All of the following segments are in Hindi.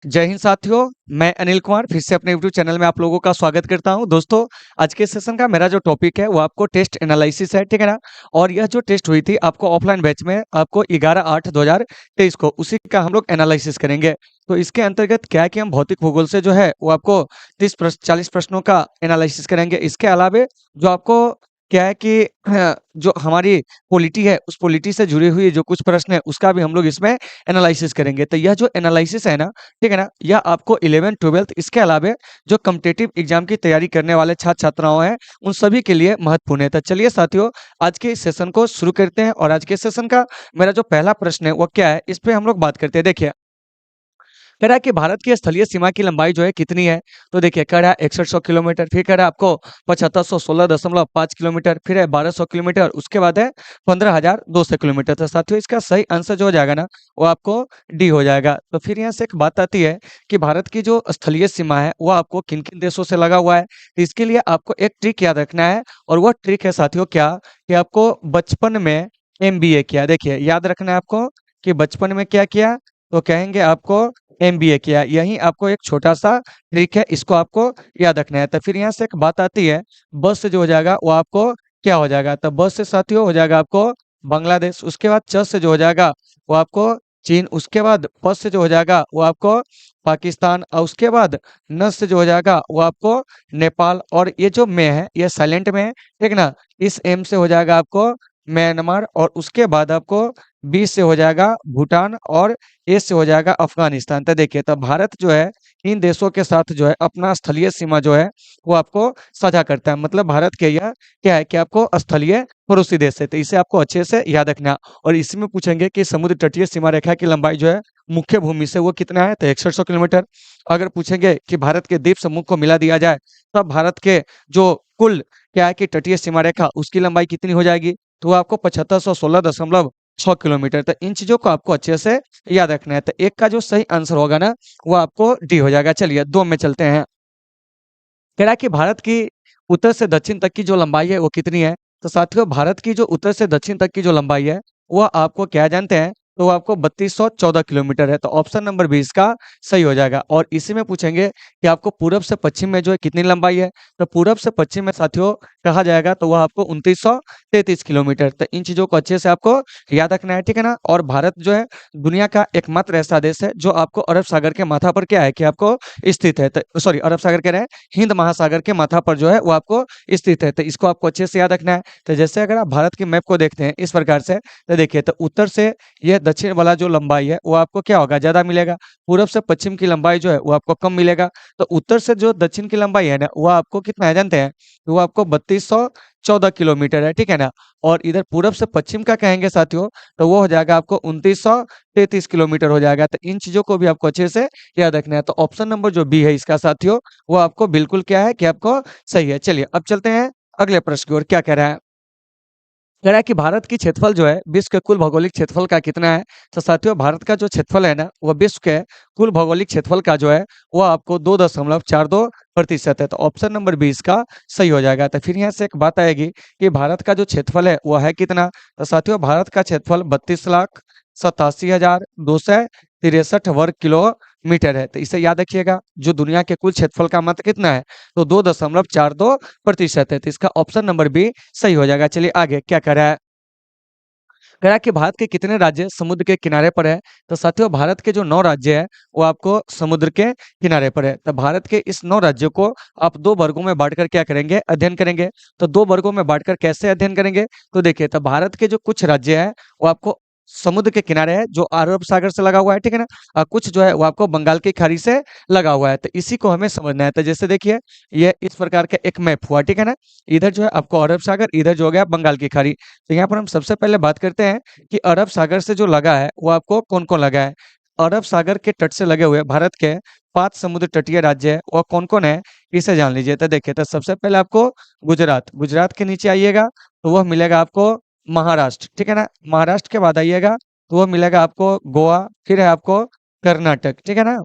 जय हिंद साथियों। मैं अनिल कुमार फिर से अपने यूट्यूब चैनल में आप लोगों का स्वागत करता हूं। दोस्तों, आज के सेशन का मेरा जो टॉपिक है वो आपको टेस्ट एनालिसिस है, ठीक है ना। और यह जो टेस्ट हुई थी आपको ऑफलाइन बैच में आपको 11/8/2023 को, उसी का हम लोग एनालिसिस करेंगे। तो इसके अंतर्गत क्या है कि हम भौतिक भूगोल से जो है वो आपको 40 प्रश्नों का एनालिसिस करेंगे। इसके अलावे जो आपको क्या है कि जो हमारी पॉलिटी है उस पॉलिटी से जुड़ी हुई जो कुछ प्रश्न है उसका भी हम लोग इसमें एनालिसिस करेंगे। तो यह जो एनालिसिस है ना, ठीक है ना, यह आपको 11th 12th इसके अलावे जो कॉम्पिटिटिव एग्जाम की तैयारी करने वाले छात्र छात्राओं हैं उन सभी के लिए महत्वपूर्ण है। तो चलिए साथियों, आज के इस सेशन को शुरू करते हैं। और आज के सेशन का मेरा जो पहला प्रश्न है वो क्या है, इस पे हम लोग बात करते हैं। देखिए, कह रहा है कि भारत की स्थलीय सीमा की लंबाई जो है कितनी है। तो देखिए, कह रहा है 6100 किलोमीटर, फिर कह रहा है आपको 7516.5 किलोमीटर, फिर है 1200 किलोमीटर, उसके बाद है 15200 किलोमीटर। तो साथियों, इसका सही आंसर जो हो जाएगा ना वो आपको डी हो जाएगा। तो फिर यहाँ से एक बात आती है कि भारत की जो स्थलीय सीमा है वो आपको किन किन देशों से लगा हुआ है। तो इसके लिए आपको एक ट्रिक याद रखना है, और वह ट्रिक है साथियों क्या, कि आपको बचपन में एमबीए किया। देखिए, याद रखना है आपको कि बचपन में क्या किया, तो कहेंगे आपको एमबीए किया। यही आपको एक छोटा सा ट्रिक है, इसको आपको याद रखना है। तो फिर यहाँ से एक बात आती है, बस से जो हो जाएगा वो आपको क्या हो जाएगा। तो बस से साथियों हो जाएगा आपको बांग्लादेश, उसके बाद च से जो हो जाएगा वो आपको चीन, उसके बाद प से जो हो जाएगा वो आपको पाकिस्तान, और उसके बाद न से जो हो जाएगा वो आपको नेपाल। और ये जो में है ये साइलेंट में है, ठीक ना। इस एम से हो जाएगा आपको म्यांमार, और उसके बाद आपको बी से हो जाएगा भूटान, और ए से हो जाएगा अफगानिस्तान। तो देखिए, तो भारत जो है इन देशों के साथ जो है अपना स्थलीय सीमा जो है वो आपको साझा करता है। मतलब भारत के यह क्या है कि आपको स्थलीय पड़ोसी देश है। तो इसे आपको अच्छे से याद रखना। और इसमें पूछेंगे कि समुद्र तटीय सीमा रेखा की लंबाई जो है मुख्य भूमि से वो कितना है, तो 6100 किलोमीटर। अगर पूछेंगे कि भारत के द्वीप समूह को मिला दिया जाए तब भारत के जो कुल क्या है कि तटीय सीमा रेखा उसकी लंबाई कितनी हो जाएगी, तो वो आपको 7516.6 किलोमीटर। तो इन चीजों को आपको अच्छे से याद रखना है। तो एक का जो सही आंसर होगा ना वो आपको डी हो जाएगा। चलिए, दो में चलते हैं। कह रहा है कि भारत की उत्तर से दक्षिण तक की जो लंबाई है वो कितनी है। तो साथियों, भारत की जो उत्तर से दक्षिण तक की जो लंबाई है वह आपको क्या जानते हैं, तो वो आपको 3214 किलोमीटर है। तो ऑप्शन नंबर 20 का सही हो जाएगा। और इसी में पूछेंगे कि आपको पूरब से पश्चिम में जो है कितनी लंबाई है। तो पूरब से पश्चिम में साथियों कहा जाएगा तो वह आपको 2933 किलोमीटर। तो इन चीजों को अच्छे से आपको याद रखना है, ठीक है ना। और भारत जो है दुनिया का एकमात्र ऐसा देश है जो आपको अरब सागर के माथा पर क्या है कि आपको स्थित है। तो सॉरी, अरब सागर कह रहे हैं, हिंद महासागर के माथा पर जो है वो आपको स्थित है। तो इसको आपको अच्छे से याद रखना है। तो जैसे अगर आप भारत के मैप को देखते हैं इस प्रकार से, तो देखिए, तो उत्तर से यह दक्षिण वाला जो लंबाई है वो आपको क्या होगा, ज्यादा मिलेगा। पूरब से पश्चिम की लंबाई जो है वो आपको कम मिलेगा। तो उत्तर से जो दक्षिण की लंबाई है ना वो आपको कितना है जानते हैं, तो वो आपको 3214 किलोमीटर है, ठीक है ना। और इधर पूरब से पश्चिम का कहेंगे साथियों तो वो हो जाएगा आपको 2933 किलोमीटर हो जाएगा। तो इन चीजों को भी आपको अच्छे से याद रखना है। तो ऑप्शन नंबर जो बी है इसका साथियों वो आपको बिल्कुल क्या है कि आपको सही है। चलिए, अब चलते हैं अगले प्रश्न की ओर। क्या कह रहा है, कह रहा है कि भारत की क्षेत्रफल जो है विश्व के कुल भौगोलिक क्षेत्रफल का कितना है। तो साथियों, भारत का जो क्षेत्रफल है ना वह विश्व के कुल भौगोलिक क्षेत्रफल का जो है वो आपको 2.42% है। तो ऑप्शन नंबर 20 का सही हो जाएगा। तो फिर यहाँ से एक बात आएगी कि भारत का जो क्षेत्रफल है वो है कितना। तो साथियों, भारत का क्षेत्रफल 32,87,263 वर्ग किलोमीटर है। तो इसे याद रखिएगा, जो दुनिया के कुल क्षेत्रफल का मात्रा कितना है, तो 2.42% है। तो इसका ऑप्शन नंबर बी सही हो जाएगा। चलिए आगे क्या कह रहा है, कह रहा है कि भारत के कितने राज्य समुद्र के किनारे पर है। तो साथियों, भारत के जो 9 राज्य है वो आपको समुद्र के किनारे पर है। तो भारत के इस 9 राज्यों को आप दो वर्गों में बांटकर क्या करेंगे, अध्ययन करेंगे। तो दो वर्गों में बांटकर कैसे अध्ययन करेंगे, तो देखिए, तो भारत के जो कुछ राज्य है वो आपको समुद्र के किनारे है जो अरब सागर से लगा हुआ है, ठीक है ना। और कुछ जो है वो आपको बंगाल की खाड़ी से लगा हुआ है। तो इसी को हमें समझना है। तो जैसे देखिए, ये इस प्रकार का एक मैप हुआ, ठीक है ना। इधर जो है आपको अरब सागर, इधर जो हो गया बंगाल की खाड़ी। तो यहाँ पर हम सबसे पहले बात करते हैं कि अरब सागर से जो लगा है वो आपको कौन कौन लगा है। अरब सागर के तट से लगे हुए भारत के 5 समुद्र तटीय राज्य है, वो कौन कौन है इसे जान लीजिए। तो देखिए, तो सबसे पहले आपको गुजरात, गुजरात के नीचे आइएगा तो वह मिलेगा आपको महाराष्ट्र, ठीक है ना। महाराष्ट्र के बाद आइएगा तो वह मिलेगा आपको गोवा, फिर है आपको कर्नाटक, ठीक है ना।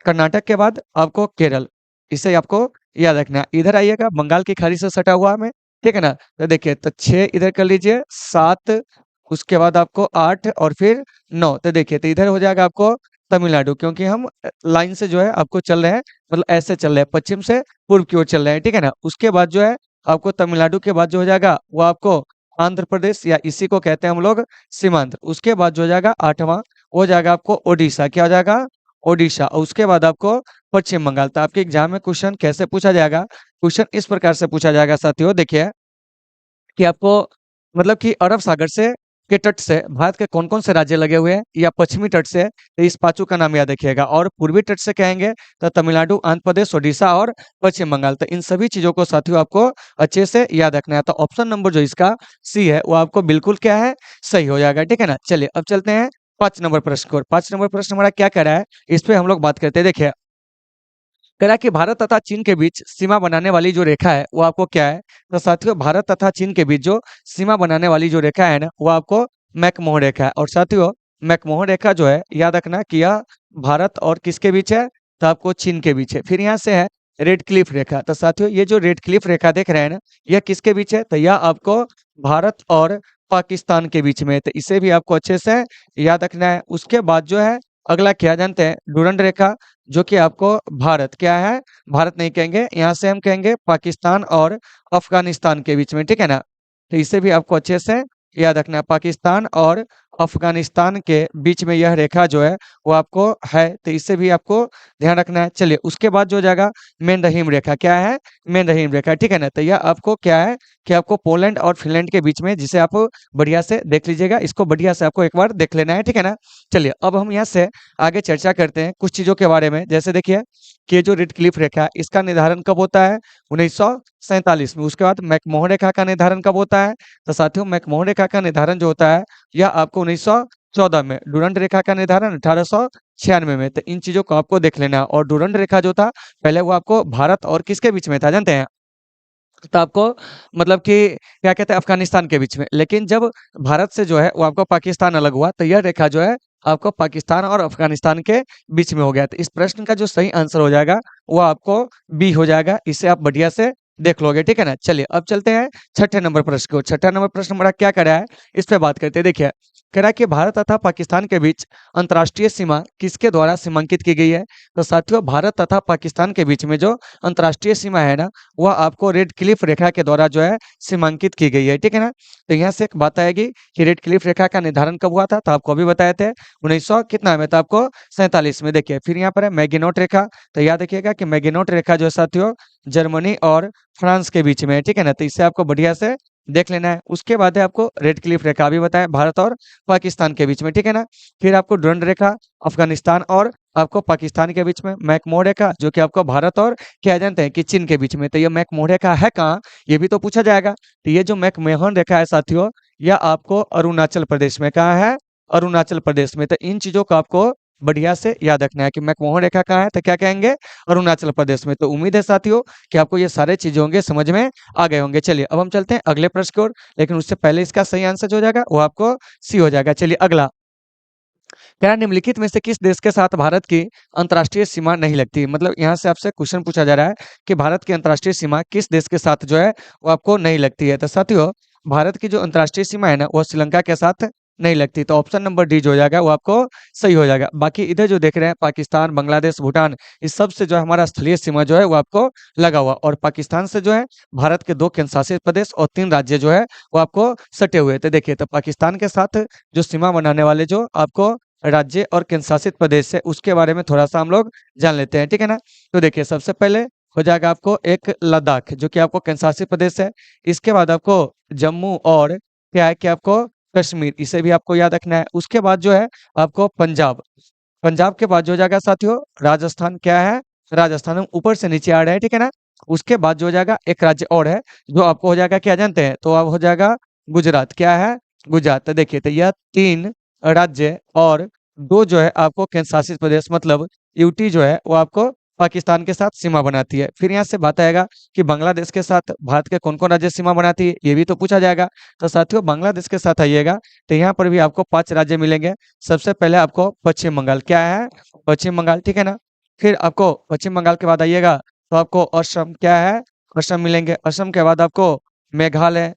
कर्नाटक के बाद आपको केरल। इसे आपको याद रखना है। इधर आइएगा बंगाल की खाड़ी से सटा हुआ में, ठीक है ना। तो देखिए, तो 6 इधर कर लीजिए, 7, उसके बाद आपको 8 और फिर 9। तो देखिए, तो इधर हो जाएगा आपको तमिलनाडु, क्योंकि हम लाइन से जो है आपको चल रहे हैं, मतलब ऐसे चल रहे हैं, पश्चिम से पूर्व की ओर चल रहे हैं, ठीक है ना। उसके बाद जो है आपको तमिलनाडु के बाद जो हो जाएगा वो आपको आंध्र प्रदेश, या इसी को कहते हैं हम लोग सीमांध्र। उसके बाद जो हो जाएगा आठवां, हो जाएगा आपको ओडिशा। क्या हो जाएगा? ओडिशा। और उसके बाद आपको पश्चिम बंगाल। तो आपके एग्जाम में क्वेश्चन कैसे पूछा जाएगा? क्वेश्चन इस प्रकार से पूछा जाएगा साथियों, देखिए कि आपको मतलब कि अरब सागर से के तट से भारत के कौन कौन से राज्य लगे हुए हैं, या पश्चिमी तट से, तो इस पांचों का नाम याद रखिएगा। और पूर्वी तट से कहेंगे तो तमिलनाडु, आंध्र प्रदेश, ओडिशा और पश्चिम बंगाल। तो इन सभी चीजों को साथियों आपको अच्छे से याद रखना है। तो ऑप्शन नंबर जो इसका सी है वो आपको बिल्कुल क्या है, सही हो जाएगा, ठीक है ना। चलिए अब चलते हैं 5 नंबर प्रश्न को। 5 नंबर प्रश्न हमारा क्या कह रहा है, इस पे हम लोग बात करते हैं। देखिए कह रहा है कि भारत तथा चीन के बीच सीमा बनाने वाली जो रेखा है वो आपको क्या है? तो साथियों भारत तथा चीन के बीच जो सीमा बनाने वाली जो रेखा है ना, वो आपको मैकमोहन रेखा है। और साथियों मैकमोहन रेखा जो है याद रखना कि यह भारत और किसके बीच है? तो आपको चीन के बीच है। फिर यहाँ से है रेड क्लिफ रेखा। तो साथियों ये जो रेड क्लिफ रेखा देख रहे हैं ना, यह किसके बीच है? तो यह आपको भारत और पाकिस्तान के बीच में है। तो इसे भी आपको अच्छे से याद रखना है। उसके बाद जो है अगला क्या जानते हैं? डुरंड रेखा, जो कि आपको भारत क्या है, भारत नहीं कहेंगे, यहाँ से हम कहेंगे पाकिस्तान और अफगानिस्तान के बीच में, ठीक है ना। तो इसे भी आपको अच्छे से याद रखना है, पाकिस्तान और अफगानिस्तान के बीच में यह रेखा जो है वो आपको है। तो इसे भी आपको ध्यान रखना है। चलिए उसके बाद जो हो जाएगा मेन रहीम रेखा। क्या है? मेन रहीम रेखा, ठीक है ना। तो यह आपको क्या है कि आपको पोलैंड और फिनलैंड के बीच में, जिसे आप बढ़िया से देख लीजिएगा, इसको बढ़िया से आपको एक बार देख लेना है, ठीक है ना। चलिए अब हम यहाँ से आगे चर्चा करते हैं कुछ चीजों के बारे में। जैसे देखिए कि ये जो रेड क्लिफ रेखा है इसका निर्धारण कब होता है? 1947 में। उसके बाद मैकमोहन रेखा का निर्धारण कब होता है? तो साथियों मैकमोहन रेखा का निर्धारण जो होता है यह आपको 1914 में। डुरंड रेखा का निर्धारण 1896 में। तो इन चीजों को आपको देख लेना है। और डुरंड रेखा जो था पहले वो आपको भारत और किसके बीच में था जानते हैं? तो आपको मतलब कि क्या कहते हैं, अफगानिस्तान के बीच में। लेकिन जब भारत से जो है वो आपको पाकिस्तान अलग हुआ, तो यह रेखा जो है आपको पाकिस्तान और अफगानिस्तान के बीच में हो गया। तो इस प्रश्न का जो सही आंसर हो जाएगा वो आपको बी हो जाएगा। इसे आप बढ़िया से देख लोगे, ठीक है ना। चलिए अब चलते हैं छठे नंबर प्रश्न को। छठा नंबर प्रश्न हमारा क्या कर रहा है, इस पे बात करते हैं। देखिए कह रहा है कि भारत तथा पाकिस्तान के बीच अंतर्राष्ट्रीय सीमा किसके द्वारा सीमांकित की गई है? तो साथियों भारत तथा पाकिस्तान के बीच में जो अंतर्राष्ट्रीय सीमा है ना, वह आपको रेड क्लिफ रेखा के द्वारा जो है सीमांकित की गई है, ठीक है ना। तो यहाँ से एक बात आएगी कि रेड क्लिफ रेखा का निर्धारण कब हुआ था? तो आपको अभी बताए थे 1900 कितना में, तो आपको 47 में। देखिए फिर यहाँ पर है मैगिनोट रेखा। तो याद रखिएगा कि मैगिनोट रेखा जो है साथियों जर्मनी और फ्रांस के बीच में है, ठीक है ना। तो इससे आपको बढ़िया से देख लेना है। उसके बाद है आपको रेड क्लिफ रेखा भी बताया, भारत और पाकिस्तान के बीच में, ठीक है ना। फिर आपको डुरंड रेखा अफगानिस्तान और आपको पाकिस्तान के बीच में। मैकमोहन रेखा जो कि आपको भारत और क्या जानते हैं कि चीन के बीच में। तो ये मैकमोहन रेखा है कहाँ, ये भी तो पूछा जाएगा। तो ये जो मैकमोहन रेखा है साथियों, यह आपको अरुणाचल प्रदेश में। कहाँ है? अरुणाचल प्रदेश में। तो इन चीजों को आपको बढ़िया से याद रखना है कि मैकमोहन रेखा कहाँ है, तो क्या कहेंगे? अरुणाचल प्रदेश में। तो उम्मीद है साथियों कि आपको ये सारे चीजें होंगे समझ में आ गए होंगे। चलिए अब हम चलते हैं अगले प्रश्न की ओर, लेकिन उससे पहले इसका सही आंसर जो हो जाएगा वो आपको सी हो जाएगा। चलिए अगला क्या, निम्नलिखित में से किस देश के साथ भारत की अंतर्राष्ट्रीय सीमा नहीं लगती? मतलब यहाँ से आपसे क्वेश्चन पूछा जा रहा है कि भारत की अंतर्राष्ट्रीय सीमा किस देश के साथ जो है वो आपको नहीं लगती है। तो साथियों भारत की जो अंतर्राष्ट्रीय सीमा है ना वो श्रीलंका के साथ नहीं लगती। तो ऑप्शन नंबर डी जो हो जाएगा वो आपको सही हो जाएगा। बाकी इधर जो देख रहे हैं पाकिस्तान, बांग्लादेश, भूटान, इस सब से जो है हमारा स्थलीय सीमा जो है वो आपको लगा हुआ। और पाकिस्तान से जो है भारत के 2 केंद्र शासित प्रदेश और 3 राज्य जो है वो आपको सटे हुए थे। देखिए तो पाकिस्तान के साथ जो सीमा बनाने वाले जो आपको राज्य और केंद्र शासित प्रदेश है उसके बारे में थोड़ा सा हम लोग जान लेते हैं, ठीक है ना। तो देखिए सबसे पहले हो जाएगा आपको एक लद्दाख जो कि आपको केंद्र शासित प्रदेश है। इसके बाद आपको जम्मू और क्या है कि आपको कश्मीर, इसे भी आपको याद रखना है। उसके बाद जो है आपको पंजाब, पंजाब के बाद जो हो जाएगा साथियों राजस्थान। क्या है? राजस्थान। हम ऊपर से नीचे आ रहे हैं, ठीक है ना। उसके बाद जो हो जाएगा एक राज्य और है जो आपको हो जाएगा क्या जानते हैं, तो अब हो जाएगा गुजरात। क्या है? गुजरात। तो देखिए तो यह 3 राज्य और 2 जो है आपको केंद्र शासित प्रदेश, मतलब यूटी जो है वो आपको पाकिस्तान के साथ सीमा बनाती है। फिर यहाँ से बात आएगा कि बांग्लादेश के साथ भारत के कौन कौन राज्य सीमा बनाती है, ये भी तो पूछा जाएगा। तो साथियों बांग्लादेश के साथ आइएगा तो यहाँ पर भी आपको 5 राज्य मिलेंगे। सबसे पहले आपको पश्चिम बंगाल। क्या है? पश्चिम बंगाल, ठीक है ना। फिर आपको पश्चिम बंगाल के बाद आइएगा तो आपको असम। क्या है? असम मिलेंगे। असम के बाद आपको मेघालय।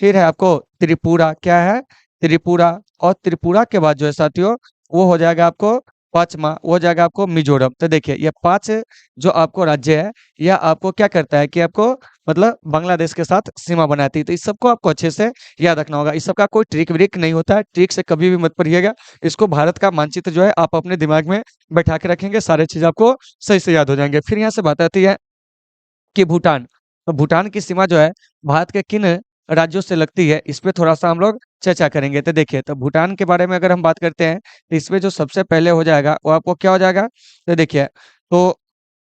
फिर है आपको त्रिपुरा। क्या है? त्रिपुरा। और त्रिपुरा के बाद जो है साथियों वो हो जाएगा आपको पांचवा वो हो जाएगा आपको मिजोरम। तो देखिए ये 5 जो आपको राज्य है, यह आपको क्या करता है कि आपको मतलब बांग्लादेश के साथ सीमा बनाती है। तो इस सबको आपको अच्छे से याद रखना होगा। इस सबका कोई ट्रिक व्रिक नहीं होता है, ट्रिक से कभी भी मत पढ़िएगा। इसको भारत का मानचित्र जो है आप अपने दिमाग में बैठा के रखेंगे, सारे चीज आपको सही से याद हो जाएंगे। फिर यहाँ से बात आती है कि भूटान। तो भूटान की सीमा जो है भारत के किन राज्यों से लगती है, इस पे थोड़ा सा हम लोग चर्चा करेंगे। तो देखिए, तो भूटान के बारे में अगर हम बात करते हैं तो इसमें जो सबसे पहले हो जाएगा वो आपको क्या हो जाएगा। तो देखिए, तो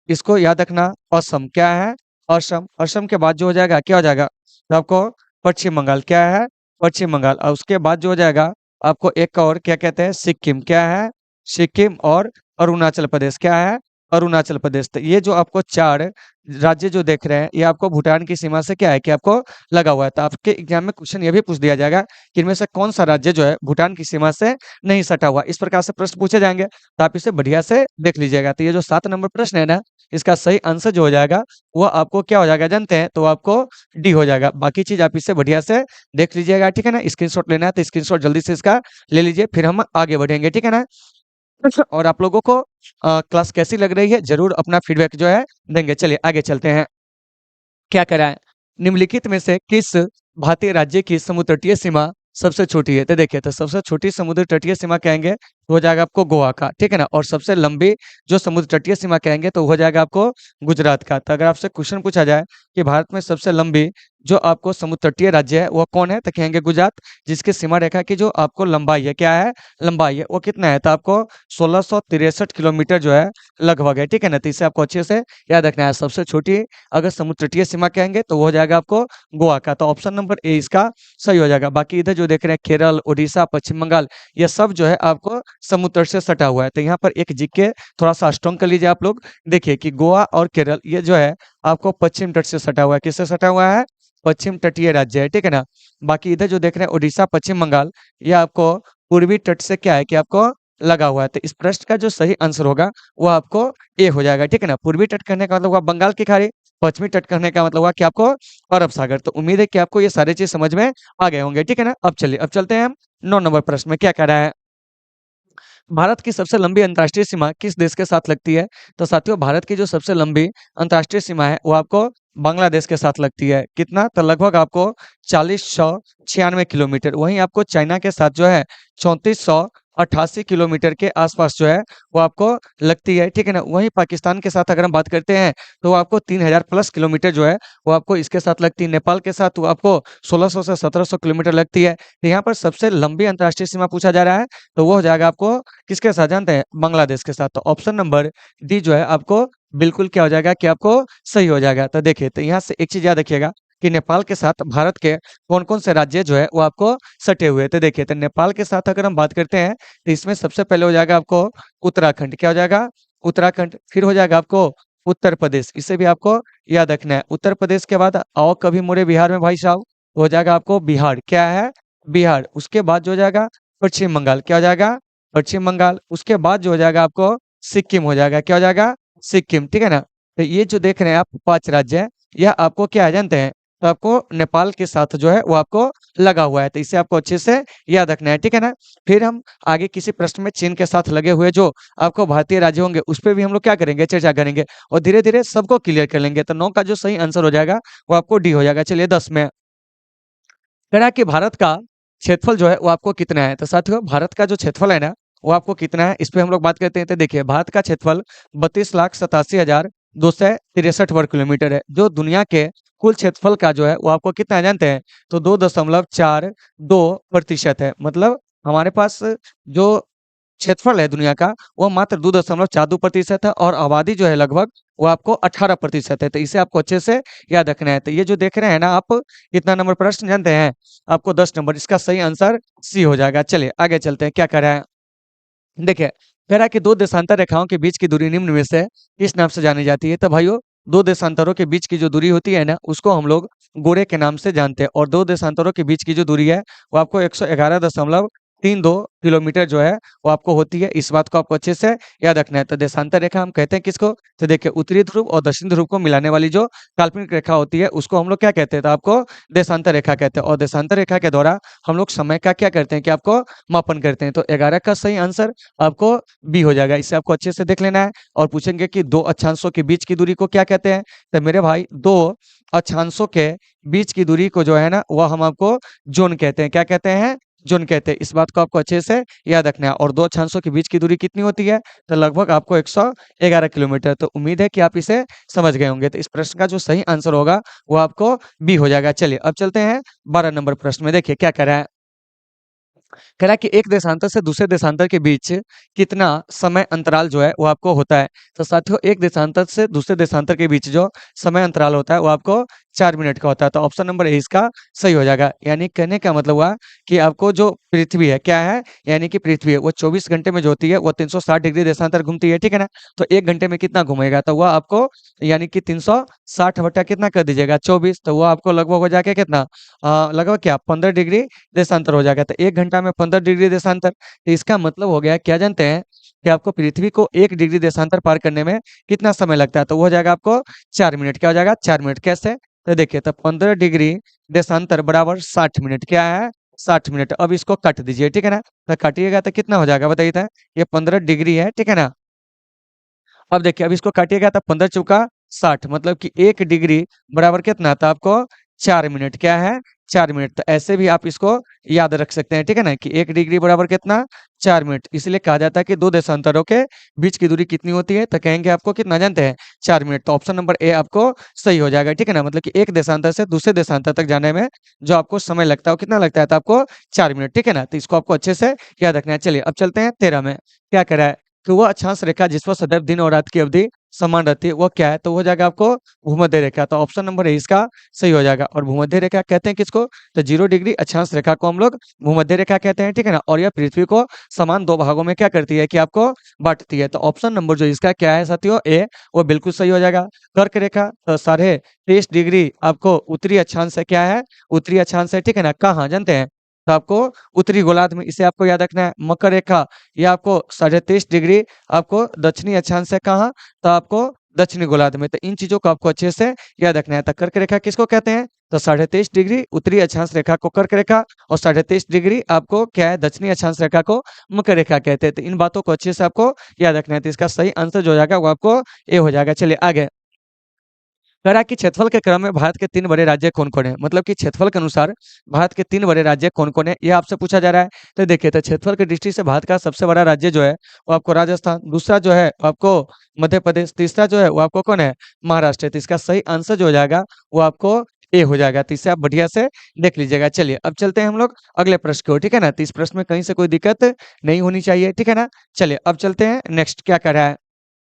इसको याद रखना, असम क्या है, असम। असम के बाद जो हो जाएगा क्या हो जाएगा, तो आपको पश्चिम बंगाल क्या है, पश्चिम बंगाल। और उसके बाद जो हो जाएगा आपको एक और क्या कहते हैं, सिक्किम क्या है, सिक्किम। और अरुणाचल प्रदेश क्या है, अरुणाचल प्रदेश। तो ये जो आपको 4 राज्य जो देख रहे हैं, ये आपको भूटान की सीमा से क्या है कि आपको लगा हुआ है। तो आपके एग्जाम में क्वेश्चन ये भी पूछ दिया जाएगा कि इनमें से कौन सा राज्य जो है भूटान की सीमा से नहीं सटा हुआ। इस प्रकार से प्रश्न पूछे जाएंगे, तो आप इसे बढ़िया से देख लीजिएगा। तो ये जो 7 नंबर प्रश्न है ना, इसका सही आंसर जो हो जाएगा वो आपको क्या हो जाएगा जानते हैं, तो आपको डी हो जाएगा। बाकी चीज आप इसे बढ़िया से देख लीजिएगा, ठीक है ना। स्क्रीनशॉट लेना है तो स्क्रीनशॉट जल्दी से इसका ले लीजिए, फिर हम आगे बढ़ेंगे, ठीक है ना। अच्छा, और आप लोगों को क्लास कैसी लग रही है, जरूर अपना फीडबैक जो है देंगे। चलिए आगे चलते हैं। क्या कराएं, निम्नलिखित में से किस भारतीय राज्य की समुद्र तटीय सीमा सबसे छोटी है। तो देखिए, तो सबसे छोटी समुद्र तटीय सीमा कहेंगे तो हो जाएगा आपको गोवा का, ठीक है ना। और सबसे लंबी जो समुद्र तटीय सीमा कहेंगे तो हो जाएगा आपको गुजरात का। तो अगर आपसे क्वेश्चन पूछा जाए कि भारत में सबसे लंबी जो आपको समुद्र तटीय राज्य है वो कौन है, तो कहेंगे गुजरात। जिसकी सीमा रेखा की जो आपको लंबाई है, क्या है, लंबाई है, वो कितना है, तो आपको 1663 किलोमीटर जो है लगभग है, ठीक है ना। तो इसे आपको अच्छे से याद रखना है। सबसे छोटी अगर समुद्र तटीय सीमा कहेंगे तो वो हो जाएगा आपको गोवा का। तो ऑप्शन नंबर ए इसका सही हो जाएगा। बाकी इधर जो देख रहे हैं केरल, उड़ीसा, पश्चिम बंगाल, ये सब जो है आपको समुद्र से सटा हुआ है। तो यहाँ पर एक जीके थोड़ा सा स्ट्रॉन्ग कर लीजिए आप लोग। देखिए कि गोवा और केरल ये जो है आपको पश्चिम तट से सटा हुआ है। किससे सटा हुआ है, पश्चिम तटीय राज्य है, ठीक है ना। बाकी इधर जो देख रहे हैं उड़ीसा, पश्चिम बंगाल, ये आपको पूर्वी तट से क्या है कि आपको लगा हुआ है। तो इस प्रश्न का जो सही आंसर होगा वो आपको ए हो जाएगा, ठीक है ना। पूर्वी तट करने का मतलब हुआ बंगाल की खाड़ी, पश्चिमी तट करने का मतलब हुआ कि आपको अरब सागर। तो उम्मीद है कि आपको ये सारी चीज समझ में आ गए होंगे, ठीक है ना। अब चलिए, अब चलते हैं हम 9 नंबर प्रश्न में। क्या कह रहा है, भारत की सबसे लंबी अंतर्राष्ट्रीय सीमा किस देश के साथ लगती है। तो साथियों, भारत की जो सबसे लंबी अंतर्राष्ट्रीय सीमा है वो आपको बांग्लादेश के साथ लगती है। कितना, तो लगभग आपको 4096 किलोमीटर। वहीं आपको चाइना के साथ जो है 3488 किलोमीटर के आसपास जो है वो आपको लगती है, ठीक है ना। वहीं पाकिस्तान के साथ अगर हम बात करते हैं तो वो आपको 3000 प्लस किलोमीटर जो है वो आपको इसके साथ लगती है। नेपाल के साथ वो आपको 1600 से 1700 किलोमीटर लगती है। तो यहाँ पर सबसे लंबी अंतर्राष्ट्रीय सीमा पूछा जा रहा है तो वो हो जाएगा आपको किसके साथ जानते हैं, बांग्लादेश के साथ। तो ऑप्शन नंबर डी जो है आपको बिल्कुल क्या हो जाएगा कि आपको सही हो जाएगा। तो देखिए, तो यहाँ से एक चीज याद रखिएगा कि नेपाल के साथ भारत के कौन कौन से राज्य जो है वो आपको सटे हुए हैं। तो देखिए, तो नेपाल के साथ अगर हम बात करते हैं तो इसमें सबसे पहले हो जाएगा आपको उत्तराखंड, क्या हो जाएगा, उत्तराखंड। फिर हो जाएगा आपको उत्तर प्रदेश, इसे भी आपको याद रखना है। उत्तर प्रदेश के बाद आओ कभी मोरे बिहार में भाई साहब, हो जाएगा आपको बिहार, क्या है, बिहार। उसके बाद जो हो जाएगा पश्चिम बंगाल, क्या हो जाएगा, पश्चिम बंगाल। उसके बाद जो हो जाएगा आपको सिक्किम हो जाएगा, क्या हो जाएगा, सिक्किम, ठीक है ना। तो ये जो देख रहे हैं आप 5 राज्य है, यह आपको क्या है जानते हैं, तो आपको नेपाल के साथ जो है वो आपको लगा हुआ है। तो इसे आपको अच्छे से याद रखना है, ठीक है ना। फिर हम आगे किसी प्रश्न में चीन के साथ लगे हुए जो आपको भारतीय राज्य होंगे उस पर भी हम लोग क्या करेंगे, चर्चा करेंगे और धीरे धीरे सबको क्लियर कर लेंगे। तो 9 का जो सही आंसर हो जाएगा वो आपको डी हो जाएगा। चलिए 10 में कह रहा है कि भारत का क्षेत्रफल जो है वो आपको कितना है। तो साथियों, भारत का जो क्षेत्रफल है ना वो आपको कितना है, इस पे हम लोग बात करते हैं। तो देखिए, भारत का क्षेत्रफल 32,87,263 वर्ग किलोमीटर है। जो दुनिया के कुल क्षेत्रफल का जो है वो आपको कितना है जानते हैं, तो 2.42% है। मतलब हमारे पास जो क्षेत्रफल है दुनिया का वो मात्र 2.42% है और आबादी जो है लगभग वो आपको 18% है। तो इसे आपको अच्छे से याद रखना है। तो ये जो देख रहे हैं ना आप, कितना नंबर प्रश्न जानते हैं, आपको 10 नंबर। इसका सही आंसर सी हो जाएगा। चलिए आगे चलते हैं, क्या कर रहा है, देखिए कह रहा है कि दो देशांतर रेखाओं के बीच की दूरी निम्न में से किस नाम से जानी जाती है। तो भाइयों, दो देशांतरों के बीच की जो दूरी होती है ना उसको हम लोग गोरे के नाम से जानते हैं। और दो देशांतरों के बीच की जो दूरी है वो आपको 111 किलोमीटर जो है वो आपको होती है। इस बात को आपको अच्छे से याद रखना है। तो देशांतर रेखा हम कहते हैं किसको? तो देखिए उत्तरी ध्रुव और दक्षिण ध्रुव को मिलाने वाली जो काल्पनिक रेखा होती है उसको हम लोग क्या कहते हैं? तो आपको देशांतर रेखा कहते हैं। और देशांतर रेखा के द्वारा हम लोग समय का क्या करते हैं कि आपको मापन करते हैं। तो 11 का सही आंसर आपको बी हो जाएगा। इसे आपको अच्छे से देख लेना है। और पूछेंगे कि दो अक्षांशों के बीच की दूरी को क्या कहते हैं? तो मेरे भाई दो अक्षांशों के बीच की दूरी को जो है ना वह हम आपको जोन कहते हैं। क्या कहते हैं? जोन कहते हैं। इस बात को आपको अच्छे से याद रखना है। और दो अक्षांशों के बीच की दूरी कितनी होती है? तो लगभग आपको 111 किलोमीटर। तो उम्मीद है कि आप इसे समझ गए होंगे। तो इस प्रश्न का जो सही आंसर होगा वो आपको बी हो जाएगा। चलिए अब चलते हैं 12 नंबर प्रश्न में। देखिए क्या कह रहा है। कह रहा है कि एक देशांतर से दूसरे देशांतर के बीच कितना समय अंतराल जो है वो आपको होता है। तो साथियों एक देशांतर से दूसरे देशांतर के बीच जो समय अंतराल होता है वो आपको 4 मिनट का होता है। तो ऑप्शन नंबर ए इसका सही हो जाएगा। यानी कहने का मतलब हुआ कि आपको जो पृथ्वी है क्या है, यानी कि पृथ्वी है वो 24 घंटे में जो होती है वो 360 डिग्री देशांतर घूमती है, ठीक है ना। तो 1 घंटे में कितना घूमेगा? तो वह आपको यानी कि 360 बटा कितना कर दीजिएगा 24। तो वह आपको लगभग हो जाएगा कितना लगभग क्या 15 डिग्री देशांतर हो जाएगा। तो 1 घंटा में 15 डिग्री देशांतर। तो इसका मतलब हो गया क्या जानते हैं कि आपको पृथ्वी को 1 डिग्री देशांतर पार करने में कितना समय लगता है? तो वो हो जाएगा आपको 4 मिनट। क्या हो जाएगा? 4 मिनट। कैसे? तो देखिए तो 15 डिग्री देशांतर बराबर 60 मिनट। क्या है? 60 मिनट। अब इसको काट दीजिए, ठीक है ना। तो काटिएगा तो कितना हो जाएगा बताइए तो। ये 15 डिग्री है, ठीक है ना। अब देखिए अब इसको काटिएगा तो 15 चौका 60 मतलब कि 1 डिग्री बराबर कितना था आपको 4 मिनट। क्या है? 4 मिनट। तो ऐसे भी आप इसको याद रख सकते हैं, ठीक है ना, कि 1 डिग्री बराबर कितना 4 मिनट। इसलिए कहा जाता है कि दो देशांतरों के बीच की दूरी कितनी होती है? तो कहेंगे आपको कितना जानते हैं 4 मिनट। तो ऑप्शन नंबर ए आपको सही हो जाएगा, ठीक है ना। मतलब कि एक देशांतर से दूसरे देशांतर तक जाने में जो आपको समय लगता है वो कितना लगता है? तो आपको 4 मिनट, ठीक है ना। तो इसको आपको अच्छे से याद रखना है। चलिए अब चलते हैं 13 में। क्या कह रहा है कि वह अक्षांश रेखा जिस पर सदैव दिन और रात की अवधि समान रहती है वो क्या है? तो वो हो जाएगा आपको भूमध्य रेखा। तो ऑप्शन नंबर ए इसका सही हो जाएगा। और भूमध्य रेखा कहते हैं किसको? तो 0 डिग्री अक्षांश रेखा को हम लोग भूमध्य रेखा कहते हैं, ठीक है ना। और यह पृथ्वी को समान दो भागों में क्या करती है कि आपको बांटती है। तो ऑप्शन नंबर जो इसका क्या है साथियों ए, वो बिल्कुल सही हो जाएगा। कर्क रेखा तो 23.5 डिग्री आपको उत्तरी अक्षांश है। क्या है? उत्तरी अक्षांश है, ठीक है ना। कहाँ जानते हैं? तो आपको उत्तरी गोलार्ध में। इसे आपको याद रखना है। मकर रेखा ये आपको 23.5 डिग्री आपको दक्षिणी अक्षांश है। कहाँ? तो आपको दक्षिणी गोलार्ध में। तो इन चीजों को आपको अच्छे से याद रखना है। तो कर्क रेखा किसको कहते हैं? तो 23.5 डिग्री उत्तरी अक्षांश रेखा को कर्क रेखा और 23.5 डिग्री आपको क्या है दक्षिणी अक्षांश रेखा को मकर रेखा कहते हैं। तो इन बातों को अच्छे से आपको याद रखना है। तो इसका सही आंसर जो हो जाएगा वो आपको ए हो जाएगा। चलिए आगे। कह रहा है कि क्षेत्रफल के क्रम में भारत के 3 बड़े राज्य कौन-कौन है? मतलब कि क्षेत्रफल के अनुसार भारत के 3 बड़े राज्य कौन-कौन है? ये आपसे पूछा जा रहा है। तो देखिए तो क्षेत्रफल की दृष्टि से भारत का सबसे बड़ा राज्य जो है वो आपको राजस्थान, दूसरा जो है आपको मध्य प्रदेश, तीसरा जो है वो आपको कौन है? महाराष्ट्र है। तो इसका सही आंसर जो हो जाएगा वो आपको ए हो जाएगा। तो इसे आप बढ़िया से देख लीजिएगा। चलिए अब चलते हैं हम लोग अगले प्रश्न की ओर, ठीक है ना। तो इस प्रश्न में कहीं से कोई दिक्कत नहीं होनी चाहिए, ठीक है ना। चलिए अब चलते हैं नेक्स्ट। क्या कह रहा है?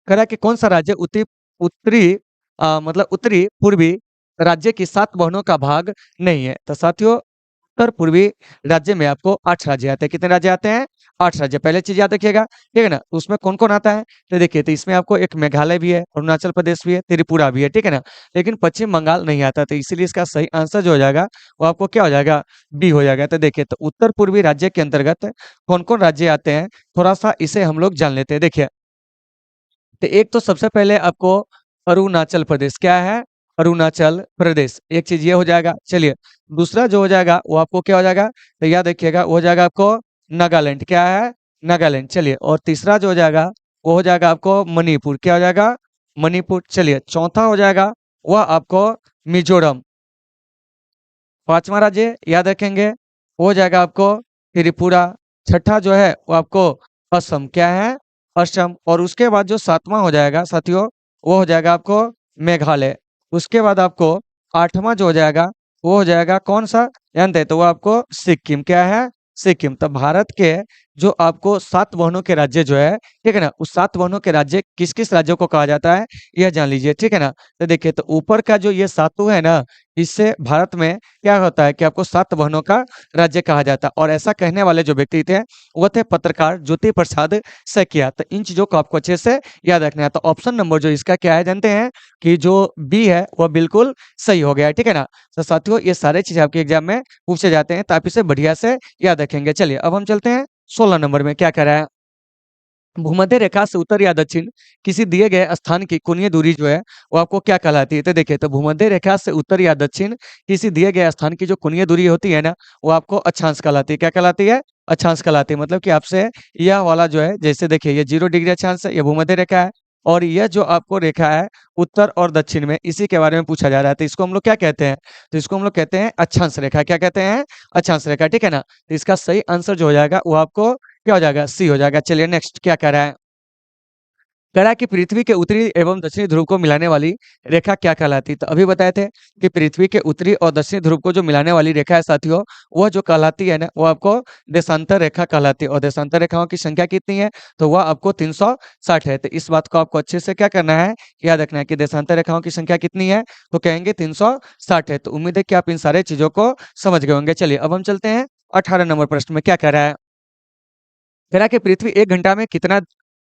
कह रहा है कि कौन सा राज्य उत्तरी मतलब उत्तरी पूर्वी राज्य की 7 बहनों का भाग नहीं है। तो साथियों उत्तर पूर्वी राज्य में आपको 8 राज्य आते हैं। कितने राज्य आते हैं? 8 राज्य। पहले चीज याद रखिएगा, ठीक है ना। तो उसमें कौन कौन आता है? तो देखिए तो इसमें आपको एक मेघालय भी है, अरुणाचल प्रदेश भी है, त्रिपुरा भी है, ठीक है ना। लेकिन पश्चिम बंगाल नहीं आता। तो इसीलिए इसका सही आंसर जो हो जाएगा वो आपको क्या हो जाएगा? बी हो जाएगा। तो देखिए तो उत्तर पूर्वी राज्य के अंतर्गत कौन कौन राज्य आते हैं थोड़ा सा इसे हम लोग जान लेते हैं। देखिए तो एक तो सबसे पहले आपको अरुणाचल प्रदेश। क्या है? अरुणाचल प्रदेश। एक चीज ये हो जाएगा। चलिए दूसरा जो हो जाएगा वो आपको क्या हो जाएगा? तो याद रखिएगा वो हो जाएगा आपको नागालैंड। क्या है? नागालैंड। चलिए और तीसरा जो हो जाएगा वो हो जाएगा आपको मणिपुर। क्या हो जाएगा? मणिपुर। चलिए चौथा हो जाएगा वह आपको मिजोरम। पांचवा राज्य याद रखेंगे वो हो जाएगा आपको त्रिपुरा। छठा जो है वो आपको असम। क्या है? असम। और उसके बाद जो सातवां हो जाएगा साथियों वो हो जाएगा आपको मेघालय। उसके बाद आपको आठवां जो हो जाएगा वो हो जाएगा कौन सा? जानते हैं तो वो आपको सिक्किम। क्या है? सिक्किम। तो भारत के जो आपको 7 वनों के राज्य जो है, ठीक है ना? उस 7 वनों के राज्य किस-किस राज्यों को कहा जाता है, यह जान लीजिए, ठीक है ना? तो देखिए, तो ऊपर का जो ये सातों है ना, इससे भारत में क्या होता है कि आपको 7 वनों का राज्य कहा जाता है और ऐसा कहने वाले जो व्यक्ति थे, वो थे पत्रकार ज्योति प्रसाद सैकिया। तो इन चीज़ों को आपको अच्छे से याद रखना है। तो ऑप्शन नंबर जो इसका क्या है जानते हैं कि जो बी है, वह बिल्कुल सही हो गया है, ठीक है ना? तो साथियों, ये सारे चीज़ आपके एग्ज़ाम में पूछे जाते हैं, तो आप इसे बढ़िया से याद रखेंगे। चलिए, अब हम चलते हैं 16 नंबर में क्या कह रहा है? भूमध्य रेखा से उत्तर या दक्षिण किसी दिए गए स्थान की कोणीय दूरी जो है, वो आपको क्या कहलाती है? तो देखिए, तो भूमध्य रेखा से उत्तर या दक्षिण किसी दिए गए स्थान की जो कोणीय दूरी होती है ना, वो आपको अक्षांश कहलाती है। क्या कहलाती है? अक्षांश कहलाती है। मतलब कि आपसे यह वाला जो है, जैसे देखिए ये 0 डिग्री अक्षांश है, ये भूमध्य रेखा है और यह जो आपको रेखा है उत्तर और दक्षिण में, इसी के बारे में पूछा जा रहा है। तो इसको हम लोग क्या कहते हैं? तो इसको हम लोग कहते हैं अक्षांश रेखा। क्या कहते हैं? अक्षांश रेखा, ठीक है ना? तो इसका सही आंसर जो हो जाएगा, वो आपको क्या हो जाएगा? सी हो जाएगा। चलिए नेक्स्ट क्या कह रहा है? कह रहा है कि पृथ्वी के उत्तरी एवं दक्षिणी ध्रुव को मिलाने वाली रेखा क्या कहलाती है? तो अभी बताए थे कि पृथ्वी के उत्तरी और दक्षिणी ध्रुव को जो मिलाने वाली रेखा है साथियों, वह जो कहलाती है ना, वो आपको देशांतर रेखा कहलाती है और देशांतर रेखाओं की संख्या कितनी है? तो वह आपको 360 है। तो इस बात को आपको अच्छे से क्या करना है? याद रखना है कि देशांतर रेखाओं की संख्या कितनी है? तो कहेंगे 360 है। तो उम्मीद है कि आप इन सारे चीजों को समझ गए होंगे। चलिए, अब हम चलते हैं 18 नंबर प्रश्न में क्या कह रहा है? कह रहा है कि पृथ्वी 1 घंटा में कितना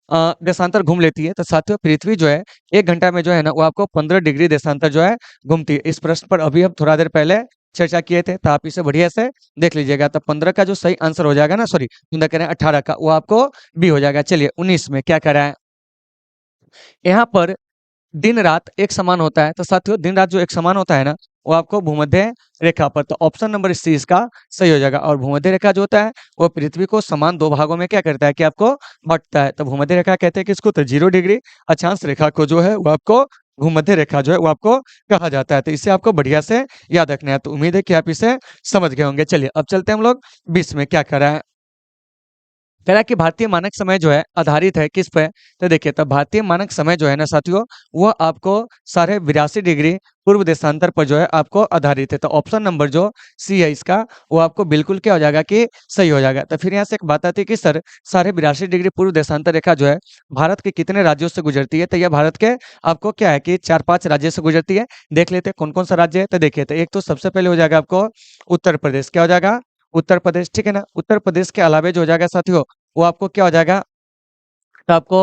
देशांतर घूम लेती है? तो साथियों, पृथ्वी जो है 1 घंटा में जो है ना, वो आपको 15 डिग्री देशांतर जो है घूमती है। इस प्रश्न पर अभी हम थोड़ा देर पहले चर्चा किए थे, तो आप इसे बढ़िया से देख लीजिएगा। तो 15 का जो सही आंसर हो जाएगा ना, सॉरी, कह रहे हैं 18 का, वो आपको बी हो जाएगा। चलिए 19 में क्या कह रहा है? यहाँ पर दिन-रात एक समान होता है। तो साथियों, दिन-रात जो एक समान होता है ना, वो आपको भूमध्य रेखा पर, तो ऑप्शन नंबर सी इसका सही हो जाएगा। और भूमध्य रेखा जो होता है, वो पृथ्वी को समान 2 भागों में क्या करता है कि आपको बाँटता है। तो भूमध्य रेखा कहते हैं किसको? तो 0 डिग्री अक्षांश रेखा को जो है, वो आपको भूमध्य रेखा जो है, वो आपको कहा जाता है। तो इसे आपको बढ़िया से याद रखना है। तो उम्मीद है कि आप इसे समझ गए होंगे। चलिए, अब चलते हैं हम लोग 20 में क्या कर रहा है? कह रहा है कि भारतीय मानक समय जो है आधारित है किस पे? तो देखिए, तो भारतीय मानक समय जो है ना साथियों, वो आपको 82.5 डिग्री पूर्व देशांतर पर जो है आपको आधारित है। तो ऑप्शन नंबर जो सी है इसका, वो आपको बिल्कुल क्या हो जाएगा कि सही हो जाएगा। तो फिर यहाँ से एक बात आती है कि सर 82.5 डिग्री पूर्व देशांतर रेखा जो है भारत के कितने राज्यों से गुजरती है? तो यह भारत के आपको क्या है कि 4-5 राज्य से गुजरती है। देख लेते हैं कौन कौन सा राज्य है। तो देखिए, तो एक तो सबसे पहले हो जाएगा आपको उत्तर प्रदेश। क्या हो जाएगा? उत्तर प्रदेश, ठीक है ना? उत्तर प्रदेश के अलावा जो हो जाएगा साथियों, वो आपको क्या हो जाएगा? तो आपको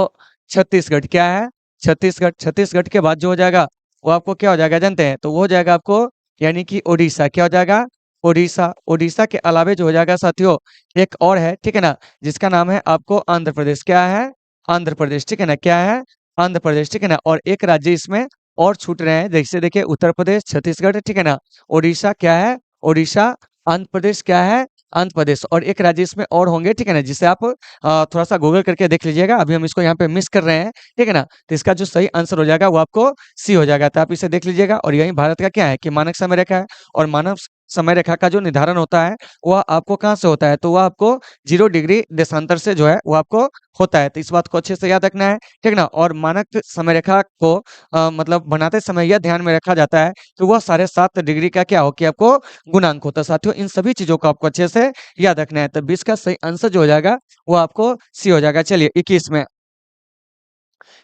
छत्तीसगढ़ क्या है? छत्तीसगढ़, छत्तीसगढ़ के बाद जो हो जाएगा, वो आपको क्या हो जाएगा जानते हैं? तो वो हो जाएगा आपको यानी कि ओडिशा। क्या हो जाएगा? ओडिशा। ओडिशा के अलावे जो हो जाएगा साथियों, एक और है, ठीक है ना? जिसका नाम है आपको आंध्र प्रदेश। क्या है? आंध्र प्रदेश, ठीक है ना? क्या है? आंध्र प्रदेश, ठीक है ना? और एक राज्य इसमें और छूट रहे हैं, जैसे देखिए उत्तर प्रदेश, छत्तीसगढ़, ठीक है ना? ओडिशा क्या है? ओडिशा, आंध्र प्रदेश क्या है? आंध्र प्रदेश और एक राज्य इसमें और होंगे, ठीक है ना? जिसे आप थोड़ा-सा गूगल करके देख लीजिएगा। अभी हम इसको यहाँ पे मिस कर रहे हैं, ठीक है ना? तो इसका जो सही आंसर हो जाएगा, वो आपको सी हो जाएगा। तो आप इसे देख लीजिएगा और यही भारत का क्या है कि मानक समय रेखा है और मानव समय रेखा का जो निर्धारण होता है, वह आपको कहाँ से होता है? तो वह आपको 0 डिग्री देशांतर से जो है, वो आपको होता है। तो इस बात को अच्छे से याद रखना है, ठीक है ना? और मानक समय रेखा को मतलब बनाते समय यह ध्यान में रखा जाता है कि वह 7.5 डिग्री का क्या हो कि आपको गुणांक होता है। साथियों, इन सभी चीज़ों को आपको अच्छे से याद रखना है। तो 20 का सही आंसर जो हो जाएगा, वो आपको सी हो जाएगा। चलिए 21 में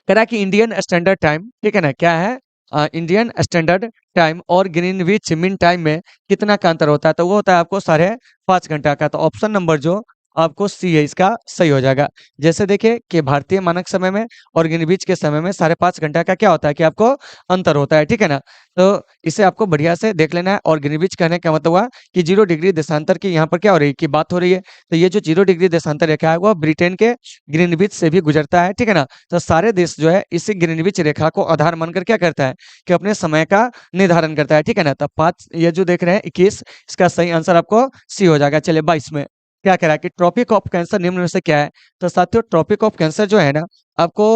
कह रहा है कि इंडियन स्टैंडर्ड टाइम, ठीक है ना? क्या है? इंडियन स्टैंडर्ड टाइम और ग्रीनविच मीन टाइम में कितना का अंतर होता है? तो वो होता है आपको 5.5 घंटा का। तो ऑप्शन नंबर जो आपको सी है इसका सही हो जाएगा। जैसे देखिए कि भारतीय मानक समय में और ग्रीनविच के समय में 5.5 घंटा का क्या होता है कि आपको अंतर होता है, ठीक है ना? तो इसे आपको बढ़िया से देख लेना है और ग्रीनविच कहने का मतलब हुआ कि 0 डिग्री देशांतर की यहाँ पर क्या हो रही है कि बात हो रही है। तो ये जो 0 डिग्री देशांतर रेखा है, वह ब्रिटेन के ग्रीनविच से भी गुजरता है, ठीक है ना? तो सारे देश जो है इसी ग्रीनविच रेखा को आधार मानकर क्या करता है कि अपने समय का निर्धारण करता है, ठीक है ना? तो 5 ये जो देख रहे हैं 21 इसका सही आंसर आपको सी हो जाएगा। चलिए 22 में क्या कह रहा है कि ट्रॉपिक ऑफ कैंसर निम्न में से क्या है? तो साथियों, ट्रॉपिक ऑफ कैंसर जो है ना, आपको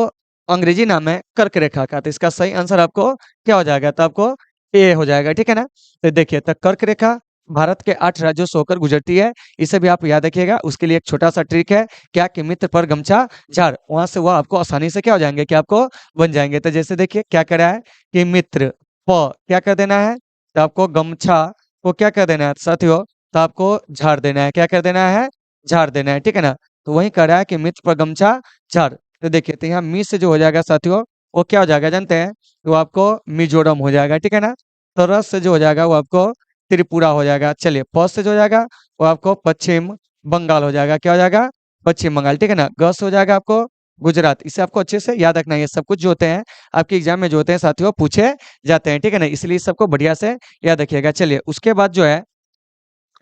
अंग्रेजी नाम है कर्क रेखा का। तो इसका सही आंसर आपको क्या हो जाएगा? तो आपको ए हो जाएगा, ठीक है ना? तो देखिए, तो कर्क रेखा भारत के 8 राज्यों से होकर गुजरती है। इसे भी आप याद रखिएगा। उसके लिए एक छोटा-सा ट्रिक है, क्या कि मित्र पर गमछा झाड़, वहाँ से वो आपको आसानी से क्या हो जाएँगे कि आपको बन जाएँगे। तो जैसे देखिए क्या कह रहा है कि मित्र प क्या कर देना है? तो आपको गमछा को क्या कर देना है साथियों? तो आपको झाड़ देना है। क्या कर देना है? झाड़ देना है, ठीक है ना? तो वही कह रहा है कि मित्र पर गमछा झाड़। तो देखिए, तो यहाँ मी से जो हो जाएगा साथियों, वो क्या हो जाएगा जानते हैं? तो आपको मिजोरम हो जाएगा, ठीक है ना। तो रस से जो हो जाएगा वो आपको त्रिपुरा हो जाएगा। चलिए, प से जो हो जाएगा वो आपको पश्चिम बंगाल हो जाएगा। क्या हो जाएगा? पश्चिम बंगाल, ठीक है ना। ग से हो जाएगा आपको गुजरात। इसे आपको अच्छे से याद रखना है। ये सब कुछ जो होते हैं आपके एग्जाम में जो होते हैं साथियों, पूछे जाते हैं, ठीक है ना। इसलिए सबको बढ़िया से याद रखिएगा। चलिए, उसके बाद जो है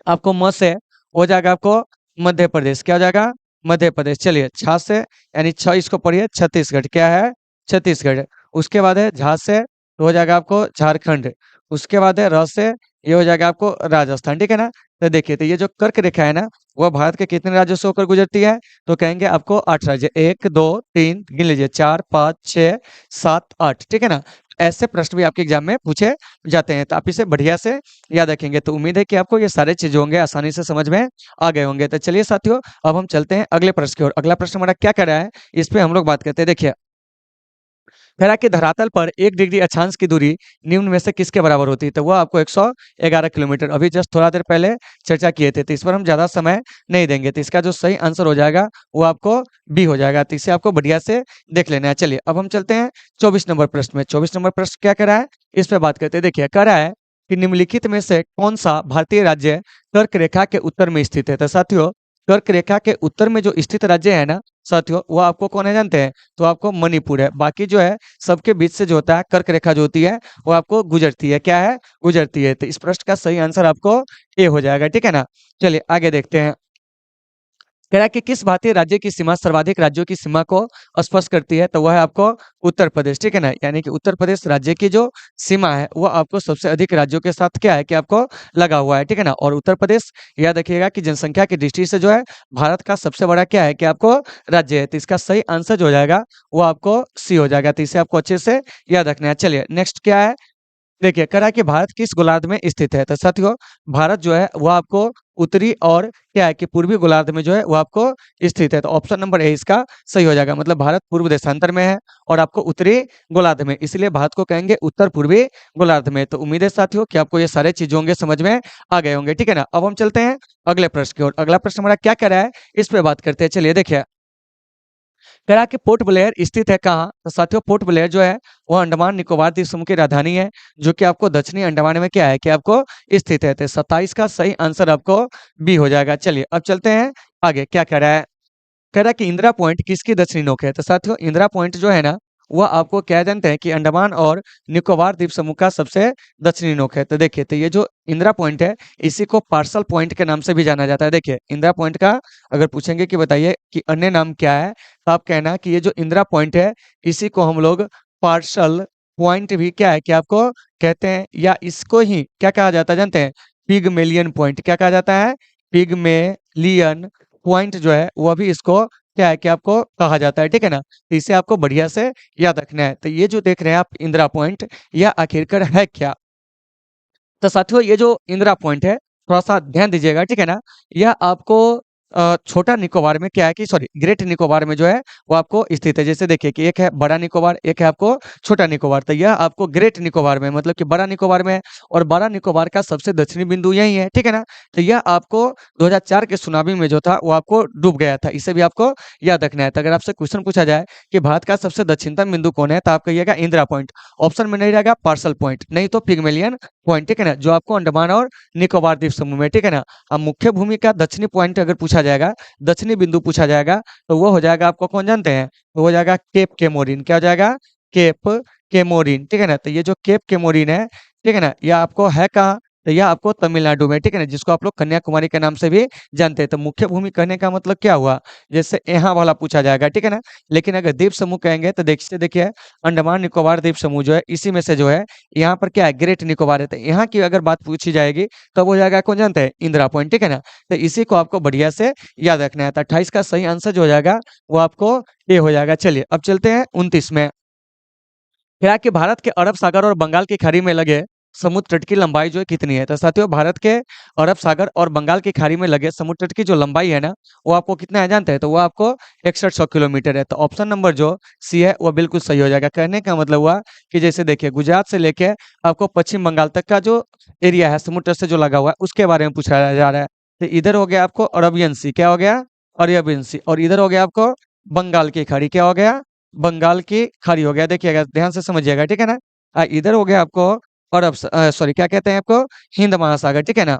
आपको म से हो जाएगा आपको मध्य प्रदेश। क्या हो जाएगा? मध्य प्रदेश। चलिए, छा से यानी छ इसको पढ़िए छत्तीसगढ़। क्या है? छत्तीसगढ़। उसके बाद है झा से तो हो जाएगा आपको झारखंड। उसके बाद है र से ये हो जाएगा आपको राजस्थान, ठीक है ना। तो देखिए, तो ये जो कर्क रेखा है ना, वह भारत के कितने राज्यों से होकर गुजरती है? तो कहेंगे आपको 8 राज्य। 1 2 3 गिन लीजिए, 4 5 6 7 8, ठीक है ना। ऐसे प्रश्न भी आपके एग्जाम में पूछे जाते हैं, तो आप इसे बढ़िया से याद रखेंगे। तो उम्मीद है कि आपको ये सारे चीजें होंगे आसानी से समझ में आ गए होंगे। तो चलिए साथियों, अब हम चलते हैं अगले प्रश्न की ओर। अगला प्रश्न हमारा क्या कर रहा है, इस पे हम लोग बात करते हैं। देखिए, कह रहा है कि धरातल पर 1 डिग्री अक्षांश की दूरी निम्न में से किसके बराबर होती है? तो वह आपको 111 किलोमीटर। अभी जस्ट थोड़ा देर पहले चर्चा किए थे, तो इस पर हम ज्यादा समय नहीं देंगे। तो इसका जो सही आंसर हो जाएगा वो आपको बी हो जाएगा। तो इसे आपको बढ़िया से देख लेना है। चलिए, अब हम चलते हैं 24 नंबर प्रश्न में। 24 नंबर प्रश्न क्या कह रहा है, इस पे बात करते हैं। देखिए, कह रहा है कि निम्नलिखित में से कौन सा भारतीय राज्य कर्क रेखा के उत्तर में स्थित है? तो साथियों, कर्क रेखा के उत्तर में जो स्थित राज्य है ना साथियों, वो आपको कौन है जानते हैं? तो आपको मणिपुर है। बाकी जो है सबके बीच से जो होता है कर्क रेखा जो होती है वो आपको गुजरती है। क्या है? गुजरती है। तो इस प्रश्न का सही आंसर आपको ए हो जाएगा, ठीक है ना। चलिए आगे देखते हैं। कह रहा है कि किस भारतीय राज्य की सीमा सर्वाधिक राज्यों की सीमा को स्पर्श करती है? तो वह है आपको उत्तर प्रदेश, ठीक है ना। यानी कि उत्तर प्रदेश राज्य की जो सीमा है वो आपको सबसे अधिक राज्यों के साथ क्या है कि आपको लगा हुआ है, ठीक है ना। और उत्तर प्रदेश याद रखिएगा कि जनसंख्या की दृष्टि से जो है भारत का सबसे बड़ा क्या है कि आपको राज्य है। तो इसका सही आंसर जो हो जाएगा वो आपको सी हो जाएगा। तो इसे आपको अच्छे से याद रखना है। चलिए, नेक्स्ट क्या है। देखिए, कह रहा है कि भारत किस गोलार्ध में स्थित है? तो साथियों, भारत जो है वो आपको उत्तरी और क्या है कि पूर्वी गोलार्ध में जो है वो आपको स्थित है। तो ऑप्शन नंबर ए इसका सही हो जाएगा। मतलब भारत पूर्व देशांतर में है और आपको उत्तरी गोलार्ध में, इसलिए भारत को कहेंगे उत्तर पूर्वी गोलार्ध में। तो उम्मीद है साथियों कि आपको ये सारे चीजें होंगे समझ में आ गए होंगे, ठीक है ना। अब हम चलते हैं अगले प्रश्न की ओर। अगला प्रश्न हमारा क्या कह रहा है, इस पे बात करते हैं। चलिए देखिए, कह रहा कि पोर्ट ब्लेयर स्थित है कहाँ? तो साथियों, पोर्ट ब्लेयर जो है वो अंडमान निकोबार द्वीप समूह की राजधानी है, जो कि आपको दक्षिणी अंडमान में क्या है कि आपको स्थित है। तो 27 का सही आंसर आपको बी हो जाएगा। चलिए, अब चलते हैं आगे। क्या कह रहा है, कह रहा है कि इंदिरा पॉइंट किसकी दक्षिणी नोक है? तो साथियों, इंदिरा पॉइंट जो है ना वह आपको क्या जानते हैं कि अंडमान और निकोबार द्वीप समूह का सबसे दक्षिणी नोक है। तो देखिए, तो ये जो इंदिरा पॉइंट है इसी को पार्सल पॉइंट के नाम से भी जाना जाता है। देखिए, इंदिरा पॉइंट का अगर पूछेंगे कि बताइए कि अन्य नाम क्या है, तो आप कहना कि ये जो इंदिरा पॉइंट है इसी को हम लोग पार्सल पॉइंट भी क्या है कि आपको कहते हैं, या इसको ही क्या कहा जाता है जानते हैं? Pygmalion point. क्या कहा जाता है? पिगमेलियन पॉइंट जो है वह भी इसको क्या है कि आपको कहा जाता है, ठीक है ना। तो इसे आपको बढ़िया से याद रखना है। तो ये जो देख रहे हैं आप इंदिरा पॉइंट, यह आखिरकार है क्या? तो साथियों, ये जो इंदिरा पॉइंट है थोड़ा-सा ध्यान दीजिएगा, ठीक है ना? यह आपको छोटा निकोबार में क्या है कि सॉरी ग्रेट निकोबार में जो है वो आपको स्थित है। जैसे देखिए कि एक है बड़ा निकोबार, एक है आपको छोटा निकोबार। तो यह आपको ग्रेट निकोबार में मतलब कि बड़ा निकोबार में है और बड़ा निकोबार का सबसे दक्षिणी बिंदु यही है, ठीक है ना? तो यह आपको 2004 के सुनामी में जो था वो आपको डूब गया था। इसे भी आपको याद रखना है। तो अगर आपसे क्वेश्चन पूछा जाए कि भारत का सबसे दक्षिणतम बिंदु कौन है? तो आप कहिएगा इंदिरा पॉइंट। ऑप्शन में नहीं रहेगा पार्सल पॉइंट, नहीं तो पिग्मेलियन पॉइंट, ठीक है ना? जो आपको अंडमान और निकोबार द्वीप समूह में, ठीक है ना? अब मुख्य भूमि का दक्षिणी पॉइंट अगर पूछा जाएगा, दक्षिणी बिंदु पूछा जाएगा, तो वो हो जाएगा आपको कौन जानते हैं? वो हो जाएगा केप केमोरिन। क्या हो जाएगा? केप केमोरिन, ठीक है ना? तो ये जो केप केमोरिन है, ठीक है ना? यह आपको है कहाँ? तो यह आपको तमिलनाडु में, ठीक है ना? जिसको आप लोग कन्याकुमारी के नाम से भी जानते हैं। तो मुख्य भूमि कहने का मतलब क्या हुआ? जैसे यहाँ वाला पूछा जाएगा, ठीक है ना? लेकिन अगर द्वीप समूह कहेंगे तो देखिए अंडमान निकोबार द्वीप समूह जो है इसी में से जो है यहाँ पर क्या है ग्रेट निकोबार है। तो यहाँ की अगर बात पूछी जाएगी तब हो जाएगा कौन जानते हैं? इंदिरा पॉइंट, ठीक है ना? तो इसी को आपको बढ़िया से याद रखना है। तो 28 का सही आंसर जो हो जाएगा वो आपको ए हो जाएगा। चलिए, अब चलते हैं 29 में। क्या कि भारत के अरब सागर और बंगाल की खाड़ी में लगे समुद्र तट की लंबाई जो है कितनी है? तो साथियों, भारत के अरब सागर और बंगाल की खाड़ी में लगे समुद्र तट की जो लंबाई है ना वो आपको कितना है जानते हैं? तो वो आपको 6100 किलोमीटर है। तो ऑप्शन नंबर जो सी है वो बिल्कुल सही हो जाएगा। कहने का मतलब हुआ कि जैसे देखिए गुजरात से लेके आपको पश्चिम बंगाल तक का जो एरिया है समुद्र तट से जो लगा हुआ है उसके बारे में पूछा जा रहा है। तो इधर हो गया आपको अरबियन सी। क्या हो गया? अरेबियन सी, और इधर हो गया आपको बंगाल की खाड़ी। क्या हो गया? बंगाल की खाड़ी हो गया। देखिएगा, ध्यान से समझिएगा, ठीक है ना। इधर हो गया आपको अरब, सॉरी क्या कहते हैं आपको, हिंद महासागर, ठीक है ना।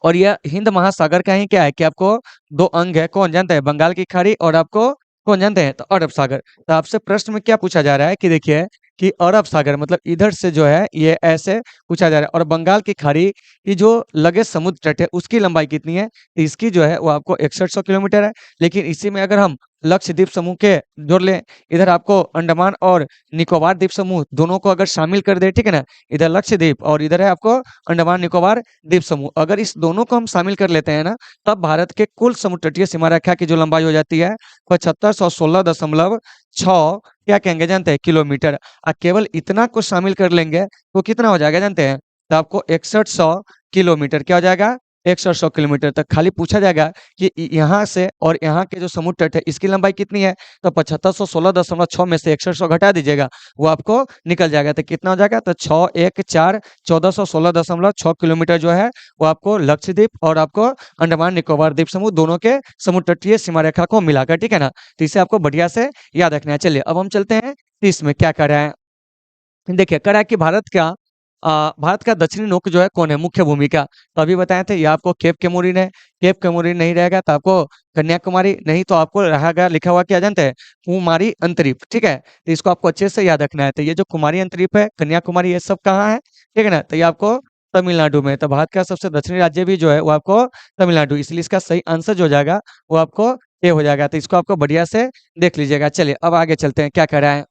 और यह हिंद महासागर का ही क्या है कि आपको दो अंग है, कौन जानता है? बंगाल की खाड़ी, और आपको कौन जानते हैं? तो अरब सागर। तो आपसे प्रश्न में क्या पूछा जा रहा है कि देखिए कि अरब सागर मतलब इधर से जो है ये ऐसे पूछा जा रहा है, और बंगाल की खाड़ी की जो लगे समुद्र तट है उसकी लंबाई कितनी है? तो इसकी जो है वो आपको 6100 किलोमीटर है। लेकिन इसी में अगर हम लक्षद्वीप समूह के जोड़ लें, इधर आपको अंडमान और निकोबार द्वीप समूह दोनों को अगर शामिल कर दे, ठीक है ना, इधर लक्षद्वीप और इधर है आपको अंडमान निकोबार द्वीप समूह, अगर इस दोनों को हम शामिल कर लेते हैं ना, तब भारत के कुल समुद्र तटीय सीमा रेखा की जो लंबाई हो जाती है 7516.6 क्या कहेंगे जानते हैं? किलोमीटर। केवल इतना को शामिल कर लेंगे तो कितना हो जाएगा जानते हैं? तो आपको 6100 किलोमीटर क्या हो जाएगा? 6100 किलोमीटर तक खाली पूछा जाएगा कि यहाँ से और यहाँ के जो समुद्र तट है इसकी लंबाई कितनी है? तो 7516.6 में से 6100 घटा दीजिएगा, वो आपको निकल जाएगा। तो कितना हो जाएगा? तो 614 1416.6 किलोमीटर जो है वो आपको लक्षद्वीप और आपको अंडमान निकोबार द्वीप समूह दोनों के समुद्र तटीय सीमा रेखा को मिलाकर, ठीक है ना। तो इसे आपको बढ़िया से याद रखना है। चलिए अब हम चलते हैं 30 में क्या कर रहा है। देखिए कह रहा है कि भारत का दक्षिणी नोक जो है कौन है? मुख्य भूमिका। तो अभी बताए थे ये आपको केप केमोरिन है। केप केमोरिन नहीं रहेगा तो आपको कन्याकुमारी, नहीं तो आपको रहेगा लिखा हुआ क्या जानते हैं? कुमारी अंतरीप, ठीक है। तो इसको आपको अच्छे से याद रखना है। तो ये जो कुमारी अंतरीप है, कन्याकुमारी, ये सब कहाँ है? ठीक है ना। तो ये आपको तमिलनाडु में। तो भारत का सबसे दक्षिणी राज्य भी जो है वो आपको तमिलनाडु, इसलिए इसका सही आंसर जो हो जाएगा वो आपको ये हो जाएगा। तो इसको आपको बढ़िया से देख लीजिएगा। चलिए अब आगे चलते हैं, क्या कह रहा है।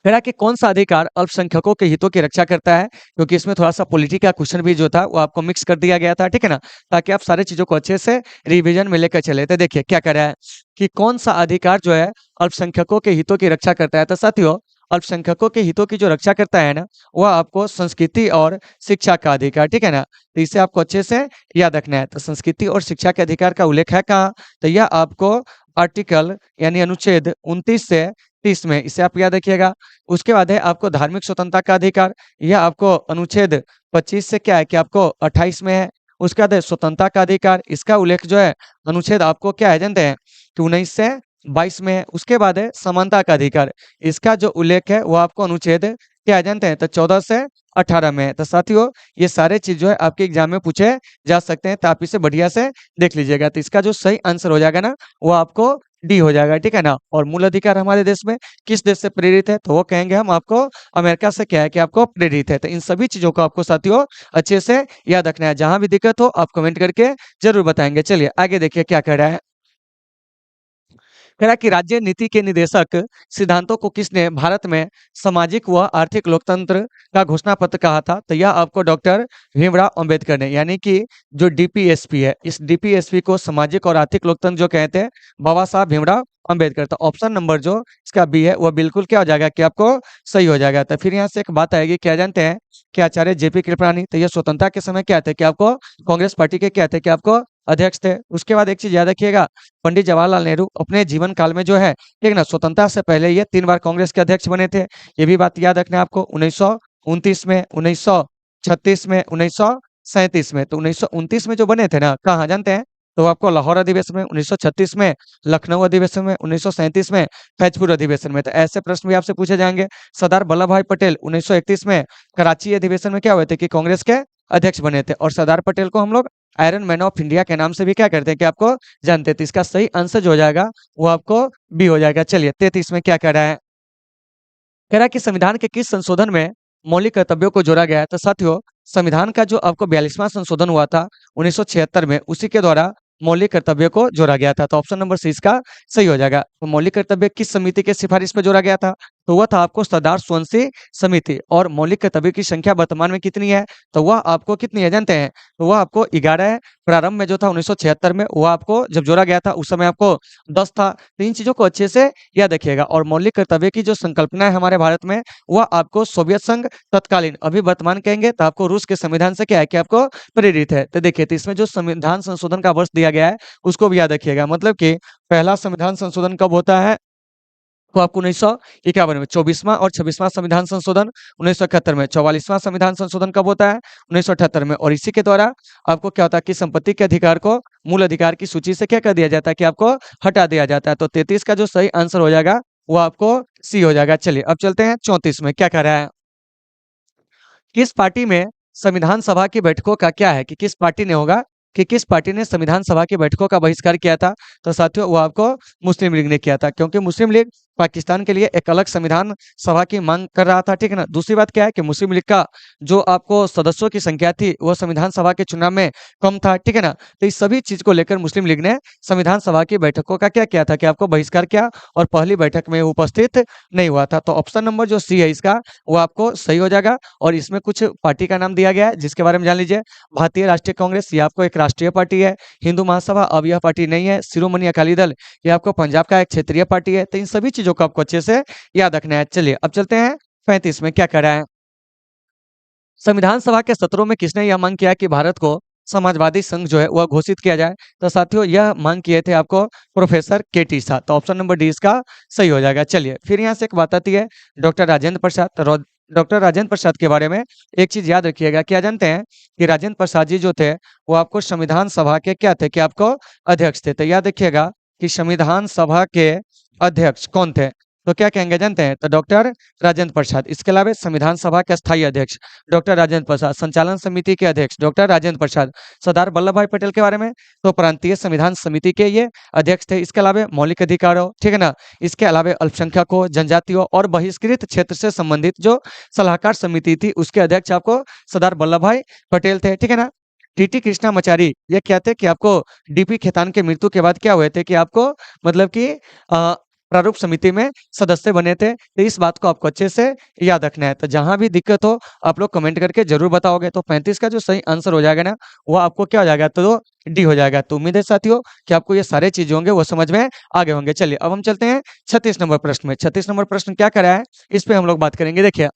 कह रहा कि कौन सा अधिकार अल्पसंख्यकों के हितों की रक्षा करता है, क्योंकि इसमें थोड़ा सा पॉलिटी का क्वेश्चन भी जो था वो आपको मिक्स कर दिया गया था, ठीक है ना, ताकि आप सारी चीजों को अच्छे से रिवीजन में लेकर चले। तो देखिए क्या कह रहा है कि कौन सा अधिकार जो है अल्पसंख्यकों के हितों की रक्षा करता है। तो साथियों, अल्पसंख्यकों के हितों की जो रक्षा करता है ना, वह आपको संस्कृति और शिक्षा का अधिकार, ठीक है ना। तो इसे आपको अच्छे से याद रखना है। तो संस्कृति और शिक्षा के अधिकार का उल्लेख है कहाँ? तो यह आपको आर्टिकल यानी अनुच्छेद 29 से 30 में, इसे आप याद रखिएगा। उसके बाद है आपको धार्मिक स्वतंत्रता का अधिकार, यह आपको अनुच्छेद 25 से क्या है कि आपको 28 में है। उसके बाद है स्वतंत्रता का अधिकार, इसका उल्लेख जो है अनुच्छेद आपको क्या है जानते हैं कि 19 से 22 में है। उसके बाद है समानता का अधिकार, इसका जो उल्लेख है वो आपको अनुच्छेद क्या है जानते हैं? तो 14 से 18 में है। तो साथियों, ये सारे चीज जो है आपके एग्जाम में पूछे जा सकते हैं, तो आप इसे बढ़िया से देख लीजिएगा। तो इसका जो सही आंसर हो जाएगा ना, वो आपको डी हो जाएगा, ठीक है ना। और मूल अधिकार हमारे देश में किस देश से प्रेरित है? तो वो कहेंगे हम आपको अमेरिका से क्या है कि आपको प्रेरित है। तो इन सभी चीजों को आपको साथियों अच्छे से याद रखना है। जहां भी दिक्कत हो आप कमेंट करके जरूर बताएंगे। चलिए आगे देखिए क्या कह रहा है। कह रहा कि राज्य नीति के निदेशक सिद्धांतों को किसने भारत में सामाजिक व आर्थिक लोकतंत्र का घोषणा पत्र कहा था? तो यह आपको डॉक्टर भीमराव अंबेडकर ने, यानी कि जो डीपीएसपी है, इस डीपीएसपी को सामाजिक और आर्थिक लोकतंत्र जो कहते हैं, बाबा साहब भीमराव अंबेडकर। तो ऑप्शन नंबर जो इसका बी है वो बिल्कुल क्या हो जाएगा कि आपको सही हो जाएगा। तो फिर यहाँ से एक बात आएगी, क्या जानते हैं कि आचार्य जेपी कृपलानी, तो ये स्वतंत्रता के समय क्या थे कि आपको कांग्रेस पार्टी के क्या थे कि आपको अध्यक्ष थे। उसके बाद एक चीज याद रखिएगा, पंडित जवाहरलाल नेहरू अपने जीवन काल में जो है, ठीक ना, स्वतंत्रता से पहले ये 3 बार कांग्रेस के अध्यक्ष बने थे। ये भी बात याद रखना है आपको। 1929 में, 1936 में, 1937 में। तो 1929 में जो बने थे ना, कहाँ जानते हैं? तो आपको लाहौर अधिवेशन में, 1936 में लखनऊ अधिवेशन में, 1937 में फैजपुर अधिवेशन में। तो ऐसे प्रश्न भी आपसे पूछे जाएंगे। सरदार वल्लभ भाई पटेल 1931 में कराची अधिवेशन में क्या हुए थे कि कांग्रेस के अध्यक्ष बने थे। और सरदार पटेल को हम लोग आयरन मैन ऑफ इंडिया के नाम से भी क्या करते हैं कि आपको जानते थे। इसका सही आंसर जो हो जाएगा वो आपको बी हो जाएगा। चलिए 33 में क्या कह रहा है। कह रहा है कि संविधान के किस संशोधन में मौलिक कर्तव्यों को जोड़ा गया है? तो साथियों, संविधान का जो आपको 42वां संशोधन हुआ था 1976 में, उसी के द्वारा मौलिक कर्तव्य को जोड़ा गया था। तो ऑप्शन नंबर सी इसका सही हो जाएगा। तो मौलिक कर्तव्य किस समिति के सिफारिश पे जोड़ा गया था? तो वह था आपको सरदार सोअंशी समिति। और मौलिक कर्तव्य की संख्या वर्तमान में कितनी है? तो वह आपको कितनी है जानते हैं? तो वह आपको 11 है। प्रारंभ में जो था 1976 में, वो आपको जब जोड़ा गया था उस समय आपको 10 था। तो इन चीजों को अच्छे से याद रखिएगा। और मौलिक कर्तव्य की जो संकल्पना है हमारे भारत में, वह आपको सोवियत संघ तत्कालीन, अभी वर्तमान कहेंगे तो आपको रूस के संविधान से क्या है कि आपको प्रेरित है। तो देखिए, तो इसमें जो संविधान संशोधन का वर्ष दिया गया है उसको भी याद रखिएगा। मतलब कि पहला संविधान संशोधन कब होता है? तो आपको 1951 में 24वां और 26वां संविधान संशोधन, 1971 में 44वां संविधान संशोधन कब होता है? 1978 में। और इसी के द्वारा आपको क्या होता है कि संपत्ति के अधिकार को मूल अधिकार की सूची से क्या कर दिया जाता है कि आपको हटा दिया जाता है। तो 33 का जो सही आंसर हो जाएगा वो आपको सी हो जाएगा। चलिए अब चलते हैं 34 में, क्या कह रहा है? किस पार्टी में संविधान सभा की बैठकों का क्या है कि किस पार्टी ने होगा कि किस पार्टी ने संविधान सभा की बैठकों का बहिष्कार किया था? तो साथियों वो आपको मुस्लिम लीग ने किया था, क्योंकि मुस्लिम लीग पाकिस्तान के लिए एक अलग संविधान सभा की मांग कर रहा था, ठीक है ना। दूसरी बात क्या है कि मुस्लिम लीग का जो आपको सदस्यों की संख्या थी वो संविधान सभा के चुनाव में कम था, ठीक है ना। तो इस सभी चीज को लेकर मुस्लिम लीग ने संविधान सभा की बैठकों का क्या किया था कि आपको बहिष्कार किया और पहली बैठक में उपस्थित नहीं हुआ था। तो ऑप्शन नंबर जो सी है इसका वो आपको सही हो जाएगा। और इसमें कुछ पार्टी का नाम दिया गया है जिसके बारे में जान लीजिए। भारतीय राष्ट्रीय कांग्रेस ये आपको एक राष्ट्रीय पार्टी है। हिंदू महासभा अब यह पार्टी नहीं है। शिरोमणि अकाली दल ये आपको पंजाब का एक क्षेत्रीय पार्टी है। तो इन सभी चीजों को आपको अच्छे से याद रखना है। चलिए अब चलते हैं 35 में, क्या कर रहा है? संविधान सभा के सत्रों में किसने यह मांग किया कि भारत को समाजवादी संघ जो है वह घोषित किया जाए? तो साथियों यह मांग किए थे आपको प्रोफेसर केटी शाह। तो ऑप्शन नंबर डी इसका सही हो जाएगा। चलिए फिर यहाँ से एक बात आती है डॉक्टर राजेंद्र प्रसाद। डॉक्टर राजेंद्र प्रसाद के बारे में एक चीज याद रखिएगा, क्या जानते हैं कि राजेंद्र प्रसाद जी जो थे वो आपको संविधान सभा के क्या थे कि आपको अध्यक्ष थे। तो याद रखिएगा कि संविधान सभा के अध्यक्ष कौन थे? तो क्या कहेंगे जानते हैं? तो डॉक्टर राजेंद्र प्रसाद। इसके अलावा संविधान सभा के स्थायी अध्यक्ष डॉक्टर राजेंद्र प्रसाद, संचालन समिति के अध्यक्ष डॉक्टर राजेंद्र प्रसाद। सरदार वल्लभ भाई पटेल के बारे में तो प्रांतीय संविधान समिति के ये अध्यक्ष थे। इसके अलावा मौलिक अधिकारों, ठीक है ना, इसके अलावा अल्पसंख्यकों, जनजातियों और बहिष्कृत क्षेत्र से संबंधित जो सलाहकार समिति थी उसके अध्यक्ष आपको सरदार वल्लभ भाई पटेल थे, ठीक है ना। टीटी कृष्णामाचारी ये क्या थे कि आपको डीपी खेतान के मृत्यु के बाद क्या हुए थे कि आपको मतलब कि प्रारूप समिति में सदस्य बने थे। तो इस बात को आपको अच्छे से याद रखना है। तो जहां भी दिक्कत हो आप लोग कमेंट करके जरूर बताओगे। तो 35 का जो सही आंसर हो जाएगा ना वो आपको क्या हो जाएगा? तो डी हो जाएगा। तो उम्मीद है साथियों कि आपको ये सारे चीजें होंगे वो समझ में आगे होंगे। चलिए अब हम चलते हैं 36 नंबर प्रश्न में। 36 नंबर प्रश्न क्या करा है इस पे हम लोग बात करेंगे। देखिए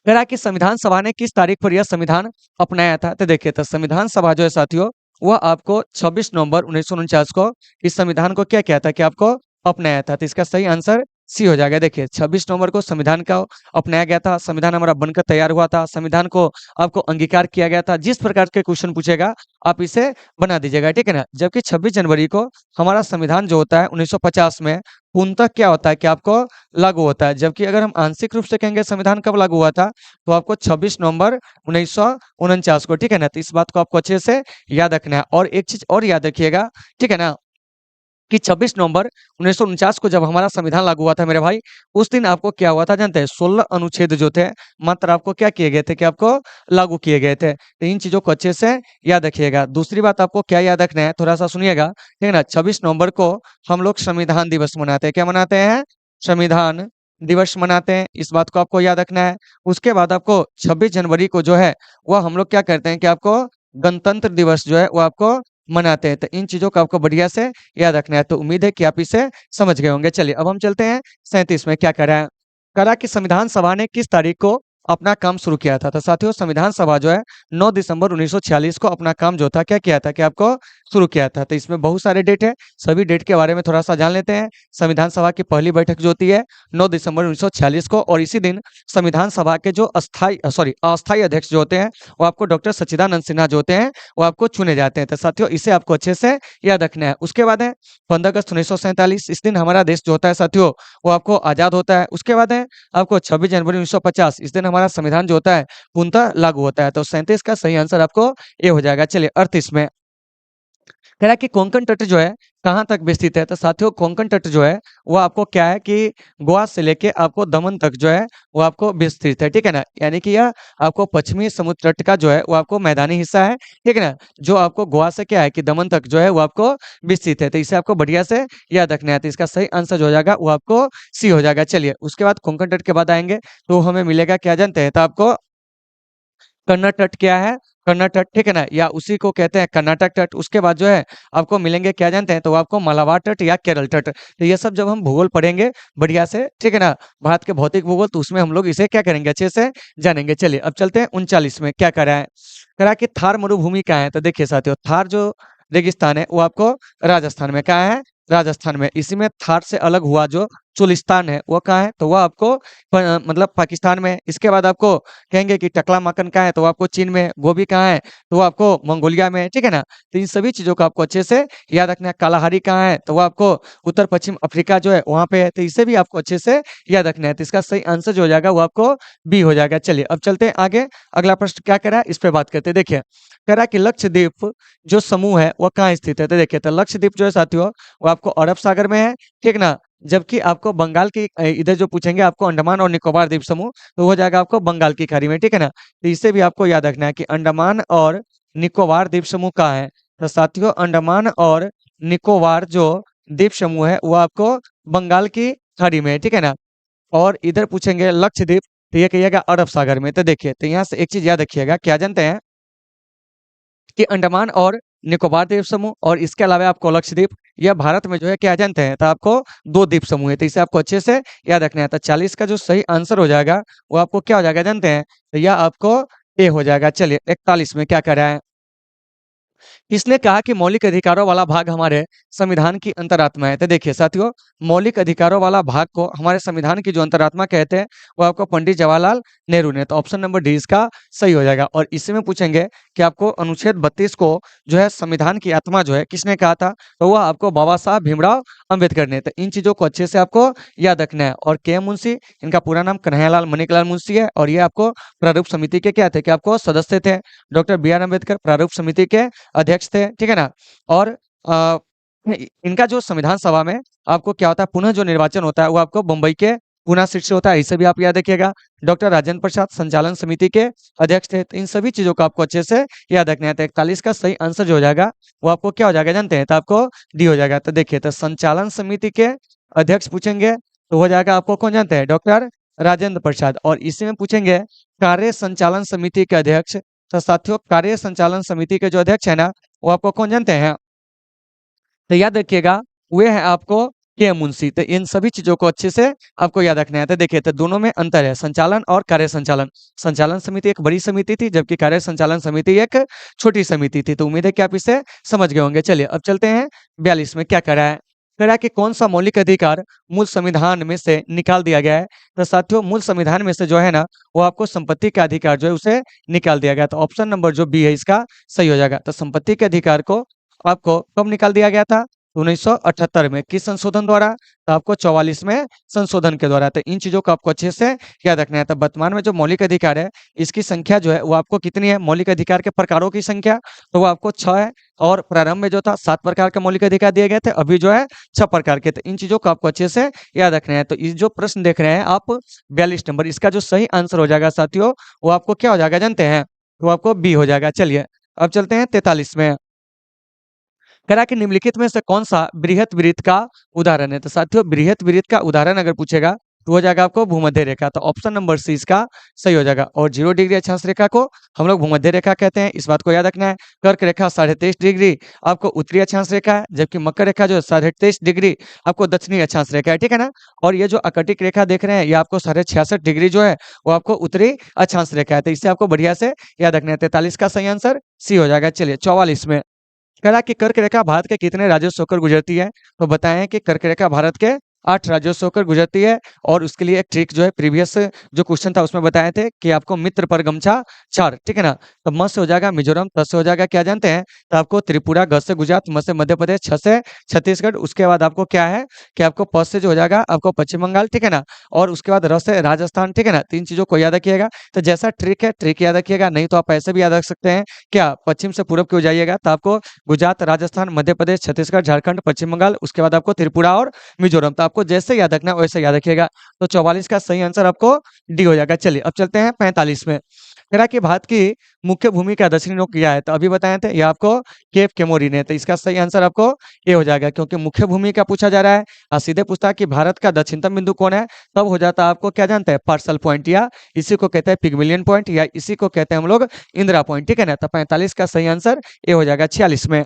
करा कि संविधान सभा ने किस तारीख पर यह संविधान अपनाया था? तो देखिए तो संविधान सभा जो है साथियों वह आपको 26 नवंबर 1949 को इस संविधान को क्या किया था कि आपको अपनाया था। तो इसका सही आंसर सी हो जाएगा। देखिए 26 नवंबर को संविधान का अपनाया गया था। संविधान हमारा बनकर तैयार हुआ था। संविधान को आपको अंगीकार किया गया था। जिस प्रकार के क्वेश्चन पूछेगा आप इसे बना दीजिएगा, ठीक है ना। जबकि 26 जनवरी को हमारा संविधान जो होता है 1950 में पूर्णतः क्या होता है कि आपको लागू होता है। जबकि अगर हम आंशिक रूप से कहेंगे संविधान कब लागू हुआ था तो आपको 26 नवंबर 1949 को, ठीक है ना। तो इस बात को आपको अच्छे से याद रखना है। और एक चीज और याद रखिएगा, ठीक है ना, कि 26 नवंबर 1949 को जब हमारा संविधान लागू हुआ था मेरे भाई, उस दिन आपको क्या हुआ था जानते हैं? 16 अनुच्छेद जो थे मात्र आपको क्या किए गए थे कि आपको लागू किए गए थे। तो इन चीजों को अच्छे से याद रखिएगा। दूसरी बात आपको क्या याद रखना है, थोड़ा सा सुनिएगा, ठीक है ना। 26 नवंबर को हम लोग संविधान दिवस मनाते हैं। क्या मनाते हैं? संविधान दिवस मनाते हैं। इस बात को आपको याद रखना है। उसके बाद आपको 26 जनवरी को जो है वह हम लोग क्या करते हैं कि आपको गणतंत्र दिवस जो है वो आपको मनाते हैं। तो इन चीजों को आपको बढ़िया से याद रखना है। तो उम्मीद है कि आप इसे समझ गए होंगे। चलिए अब हम चलते हैं 37 में, क्या करा है? करा कि संविधान सभा ने किस तारीख को अपना काम शुरू किया था? तो साथियों संविधान सभा जो है 9 दिसंबर 1946 को अपना काम जो था क्या किया था कि आपको शुरू किया था। तो इसमें बहुत सारे डेट है, सभी डेट के बारे में थोड़ा सा जान लेते हैं। संविधान सभा की पहली बैठक जो होती है 9 दिसंबर 1946 को, और इसी दिन संविधान सभा के जो अस्थायी अध्यक्ष जो होते हैं वो आपको डॉक्टर सच्चिदानंद सिन्हा जो होते हैं वो आपको चुने जाते हैं। तो साथियों इसे आपको अच्छे से याद रखना है। उसके बाद है 15 अगस्त 1947, इस दिन हमारा देश जो होता है साथियों वो आपको आजाद होता है। उसके बाद है आपको 26 जनवरी 1950, इस दिन हमारा संविधान जो होता है पूर्णतः लागू होता है। तो 37 का सही आंसर आपको ए हो जाएगा। चलिए 38 में कह रहा है कि कोंकण तट जो है कहाँ तक विस्तृत है? तो साथियों कोंकण तट जो है वो आपको क्या है कि गोवा से लेके आपको दमन तक जो है वो आपको विस्तृत है, ठीक है ना। यानी कि यह आपको पश्चिमी समुद्र तट का जो है वो आपको मैदानी हिस्सा है, ठीक है ना। जो आपको गोवा से क्या है कि दमन तक जो है वो आपको विस्तृत है। तो इसे आपको बढ़िया से याद रखना है। तो इसका सही आंसर जो हो जाएगा वो आपको सी हो जाएगा। चलिए उसके बाद कोंकण तट के बाद आएंगे तो हमें मिलेगा क्या जानते हैं? तो आपको कन्नड़ तट क्या है? कन्नड़ तट, ठीक है ना, या उसी को कहते हैं कर्नाटक तट। उसके बाद जो है आपको मिलेंगे क्या जानते हैं? तो आपको मलाबार तट या केरल तट। तो ये सब जब हम भूगोल पढ़ेंगे बढ़िया से, ठीक है ना, भारत के भौतिक भूगोल, तो उसमें हम लोग इसे क्या करेंगे? अच्छे से जानेंगे। चलिए अब चलते हैं 39 में, क्या करा है? करा कि थार मरुभूमि कहाँ है? तो देखिए साथियों थार जो रेगिस्तान है वो आपको राजस्थान में कहाँ है? राजस्थान में। इसी में थार से अलग हुआ जो चोलिस्तान है वो कहाँ है, तो वह आपको मतलब पाकिस्तान में है। इसके बाद आपको कहेंगे कि टकला माकन कहाँ है, तो वो आपको चीन में है। गोभी कहाँ है, तो वो आपको मंगोलिया में है, ठीक है ना। तो इन सभी चीजों को आपको अच्छे से याद रखना है। कालाहारी कहाँ है, तो वो आपको उत्तर पश्चिम अफ्रीका जो है वहां पे है। तो इसे भी आपको अच्छे से याद रखना है। तो इसका सही आंसर जो हो जाएगा वो आपको बी हो जाएगा। चलिए अब चलते हैं आगे। अगला प्रश्न क्या कह रहा है, इस पे बात करते हैं। देखिए कह रहा है कि लक्षद्वीप जो समूह है वो कहाँ स्थित है। तो देखिए तो लक्षद्वीप जो है साथियों वो आपको अरब सागर में है, ठीक ना। जबकि आपको बंगाल की इधर जो पूछेंगे आपको अंडमान और निकोबार द्वीप समूह, तो हो जाएगा आपको बंगाल की खाड़ी में, ठीक है ना। तो इसे भी आपको याद रखना है कि अंडमान और निकोबार द्वीप समूह कहाँ है। तो साथियों अंडमान और निकोबार जो द्वीप समूह है वो आपको बंगाल की खाड़ी में है, ठीक है ना। और इधर पूछेंगे लक्षद्वीप, तो ये कहिएगा अरब सागर में। तो देखिए तो यहाँ से एक चीज याद रखिएगा, क्या जानते हैं कि अंडमान और निकोबार द्वीप समूह और इसके अलावा आपको लक्षद्वीप, यह भारत में जो है क्या जानते हैं, तो आपको दो द्वीप समूह है। तो इसे आपको अच्छे से याद रखना है। तो 40 का जो सही आंसर हो जाएगा वो आपको क्या हो जाएगा जानते हैं, तो यह आपको ए हो जाएगा। चलिए 41 में क्या कर रहा है, किसने कहा कि मौलिक अधिकारों वाला भाग हमारे संविधान की अंतरात्मा है। तो देखिए साथियों मौलिक अधिकारों वाला भाग को हमारे संविधान की जो अंतरात्मा कहते हैं वो आपको पंडित जवाहरलाल नेहरू ने। तो ऑप्शन नंबर डी इसका सही हो जाएगा। और इसी में पूछेंगे कि आपको अनुच्छेद 32 को जो है संविधान की आत्मा जो है किसने कहा था, तो वह आपको बाबा साहब भीमराव अंबेडकर ने। तो इन चीजों को अच्छे से आपको याद रखना है। और के एम मुंशी, इनका पूरा नाम कन्हैयालाल मणिकलाल मुंशी है और ये आपको प्रारूप समिति के क्या थे, कि आपको सदस्य थे। डॉक्टर बी आर अम्बेडकर प्रारूप समिति के अध्यक्ष थे, ठीक है ना। और इनका जो संविधान सभा में आपको क्या होता है, पुनः जो निर्वाचन होता है वो आपको मुंबई के पुणे सीट से होता है। इसे भी आप याद रखिएगा। डॉक्टर राजेंद्र प्रसाद संचालन समिति के अध्यक्ष थे। तो इन सभी चीजों को आपको अच्छे से याद रखना है। तो 41 का सही आंसर जो हो जाएगा वो आपको क्या हो जाएगा जानते हैं, तो आपको डी हो जाएगा। तो देखिए तो संचालन समिति के अध्यक्ष पूछेंगे तो हो जाएगा आपको कौन जानते हैं, डॉक्टर राजेंद्र प्रसाद। और इसी में पूछेंगे कार्य संचालन समिति के अध्यक्ष, तो साथियों कार्य संचालन समिति के जो अध्यक्ष है ना वो आपको कौन जानते हैं, तो याद रखिएगा वे हैं आपको के मुंशी। तो इन सभी चीजों को अच्छे से आपको याद रखना है। तो देखिए तो दोनों में अंतर है, संचालन और कार्य संचालन। संचालन समिति एक बड़ी समिति थी जबकि कार्य संचालन समिति एक छोटी समिति थी। तो उम्मीद है कि आप इसे समझ गए होंगे। चलिए अब चलते हैं 42 में क्या करा है, करा कि कौन सा मौलिक अधिकार मूल संविधान में से निकाल दिया गया है। तो साथियों मूल संविधान में से जो है ना वो आपको संपत्ति का अधिकार जो है उसे निकाल दिया गया। तो ऑप्शन नंबर जो बी है इसका सही हो जाएगा। तो संपत्ति के अधिकार को आपको कब निकाल दिया गया था, 1978 में। किस संशोधन द्वारा, तो आपको 44 में संशोधन के द्वारा। तो इन चीजों को आपको अच्छे से याद रखना है। तो वर्तमान में जो मौलिक अधिकार है इसकी संख्या जो है वो आपको कितनी है, मौलिक अधिकार के प्रकारों की संख्या, तो वो आपको 6 है। और प्रारंभ में जो था 7 प्रकार के मौलिक अधिकार दिए गए थे, अभी जो है 6 प्रकार के। तो इन चीजों को आपको अच्छे से याद रखना है। तो इस जो प्रश्न देख रहे हैं आप 42 नंबर, इसका जो सही आंसर हो जाएगा साथियों वो आपको क्या हो जाएगा जानते हैं, वो आपको बी हो जाएगा। चलिए अब चलते हैं 43 में। करा कि निम्नलिखित में से कौन सा बृहत वृत्त का उदाहरण है। तो साथियों बृहत वृत्त का उदाहरण अगर पूछेगा तो हो जाएगा आपको भूमध्य रेखा। तो ऑप्शन नंबर सी इसका सही हो जाएगा। और 0 डिग्री अक्षांश रेखा को हम लोग भूमध्य रेखा कहते हैं, इस बात को याद रखना है। कर्क रेखा 23.5 डिग्री आपको उत्तरी अक्षांश रेखा है, जबकि मकर रेखा जो है 23.5 डिग्री आपको दक्षिणी अक्षांश रेखा है, ठीक है ना। और ये जो अकटिक रेखा देख रहे हैं ये आपको 66.5 डिग्री जो है वो आपको उत्तरी अक्षांश रेखा है। तो इसे आपको बढ़िया से याद रखना है। 43 का सही आंसर सी हो जाएगा। चलिए 44 में कह रहा कि कर्क रेखा भारत के कितने राज्यों से होकर गुजरती है। तो बताएं कि कर्क रेखा भारत के 8 राज्यों से होकर गुजरती है। और उसके लिए एक ट्रिक जो है प्रीवियस जो क्वेश्चन था उसमें बताए थे कि आपको मित्र पर गमछा 4, ठीक है ना। तो म से हो जाएगा मिजोरम, त से हो जाएगा क्या जानते हैं, तो आपको त्रिपुरा, ग से गुजरात, म से मध्य प्रदेश, छ से छत्तीसगढ़, उसके बाद आपको क्या है कि आपको प से जो हो जाएगा आपको पश्चिम बंगाल, ठीक है ना। और उसके बाद र से राजस्थान, ठीक है ना। 3 चीजों को याद रखिएगा। तो जैसा ट्रिक है ट्रिक याद रखिएगा, नहीं तो आप ऐसे भी याद रख सकते हैं क्या, पश्चिम से पूर्व क्यों जाइएगा, तो आपको गुजरात, राजस्थान, मध्य प्रदेश, छत्तीसगढ़, झारखंड, पश्चिम बंगाल, उसके बाद आपको त्रिपुरा और मिजोरम। तो आपको जैसे याद रखना है वैसे याद रखिएगा। तो 44 का सही आंसर आपको डी हो जाएगा। चलिए अब चलते हैं 45 में। कह रहा कि भारत की मुख्य भूमि का दक्षिणी नोक क्या है। तो अभी बताए थे ये आपको केप केमोरिन है। तो इसका सही आंसर आपको ए हो जाएगा, क्योंकि मुख्य भूमि का पूछा जा रहा है और सीधे पूछता है कि भारत का दक्षिणतम बिंदु कौन है, तब हो जाता है आपको क्या जानते हैं, पार्सल पॉइंट, या इसी को कहते हैं पिगमिलियन पॉइंट, या इसी को कहते हैं हम लोग इंदिरा पॉइंट, ठीक है ना। तो 45 का सही आंसर ए हो जाएगा। 46 में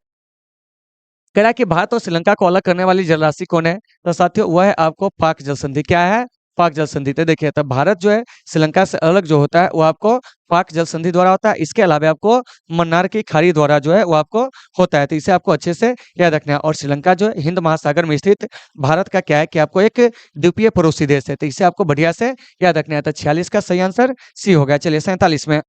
कह रहा है कि भारत और श्रीलंका को अलग करने वाली जलराशि कौन है। तो साथियों वह है आपको पाक जल संधि। क्या है, पाक जल संधि। तो देखिए, तब भारत जो है श्रीलंका से अलग जो होता है वो आपको पाक जल संधि द्वारा होता है। इसके अलावा आपको मन्नार की खाड़ी द्वारा जो है वो आपको होता है। तो इसे आपको अच्छे से याद रखना है। और श्रीलंका जो है हिंद महासागर में स्थित भारत का क्या है कि आपको एक द्वीपीय पड़ोसी देश है। तो इसे आपको बढ़िया से याद रखना है। तो 46 का सही आंसर सी हो गया। चलिए 47 में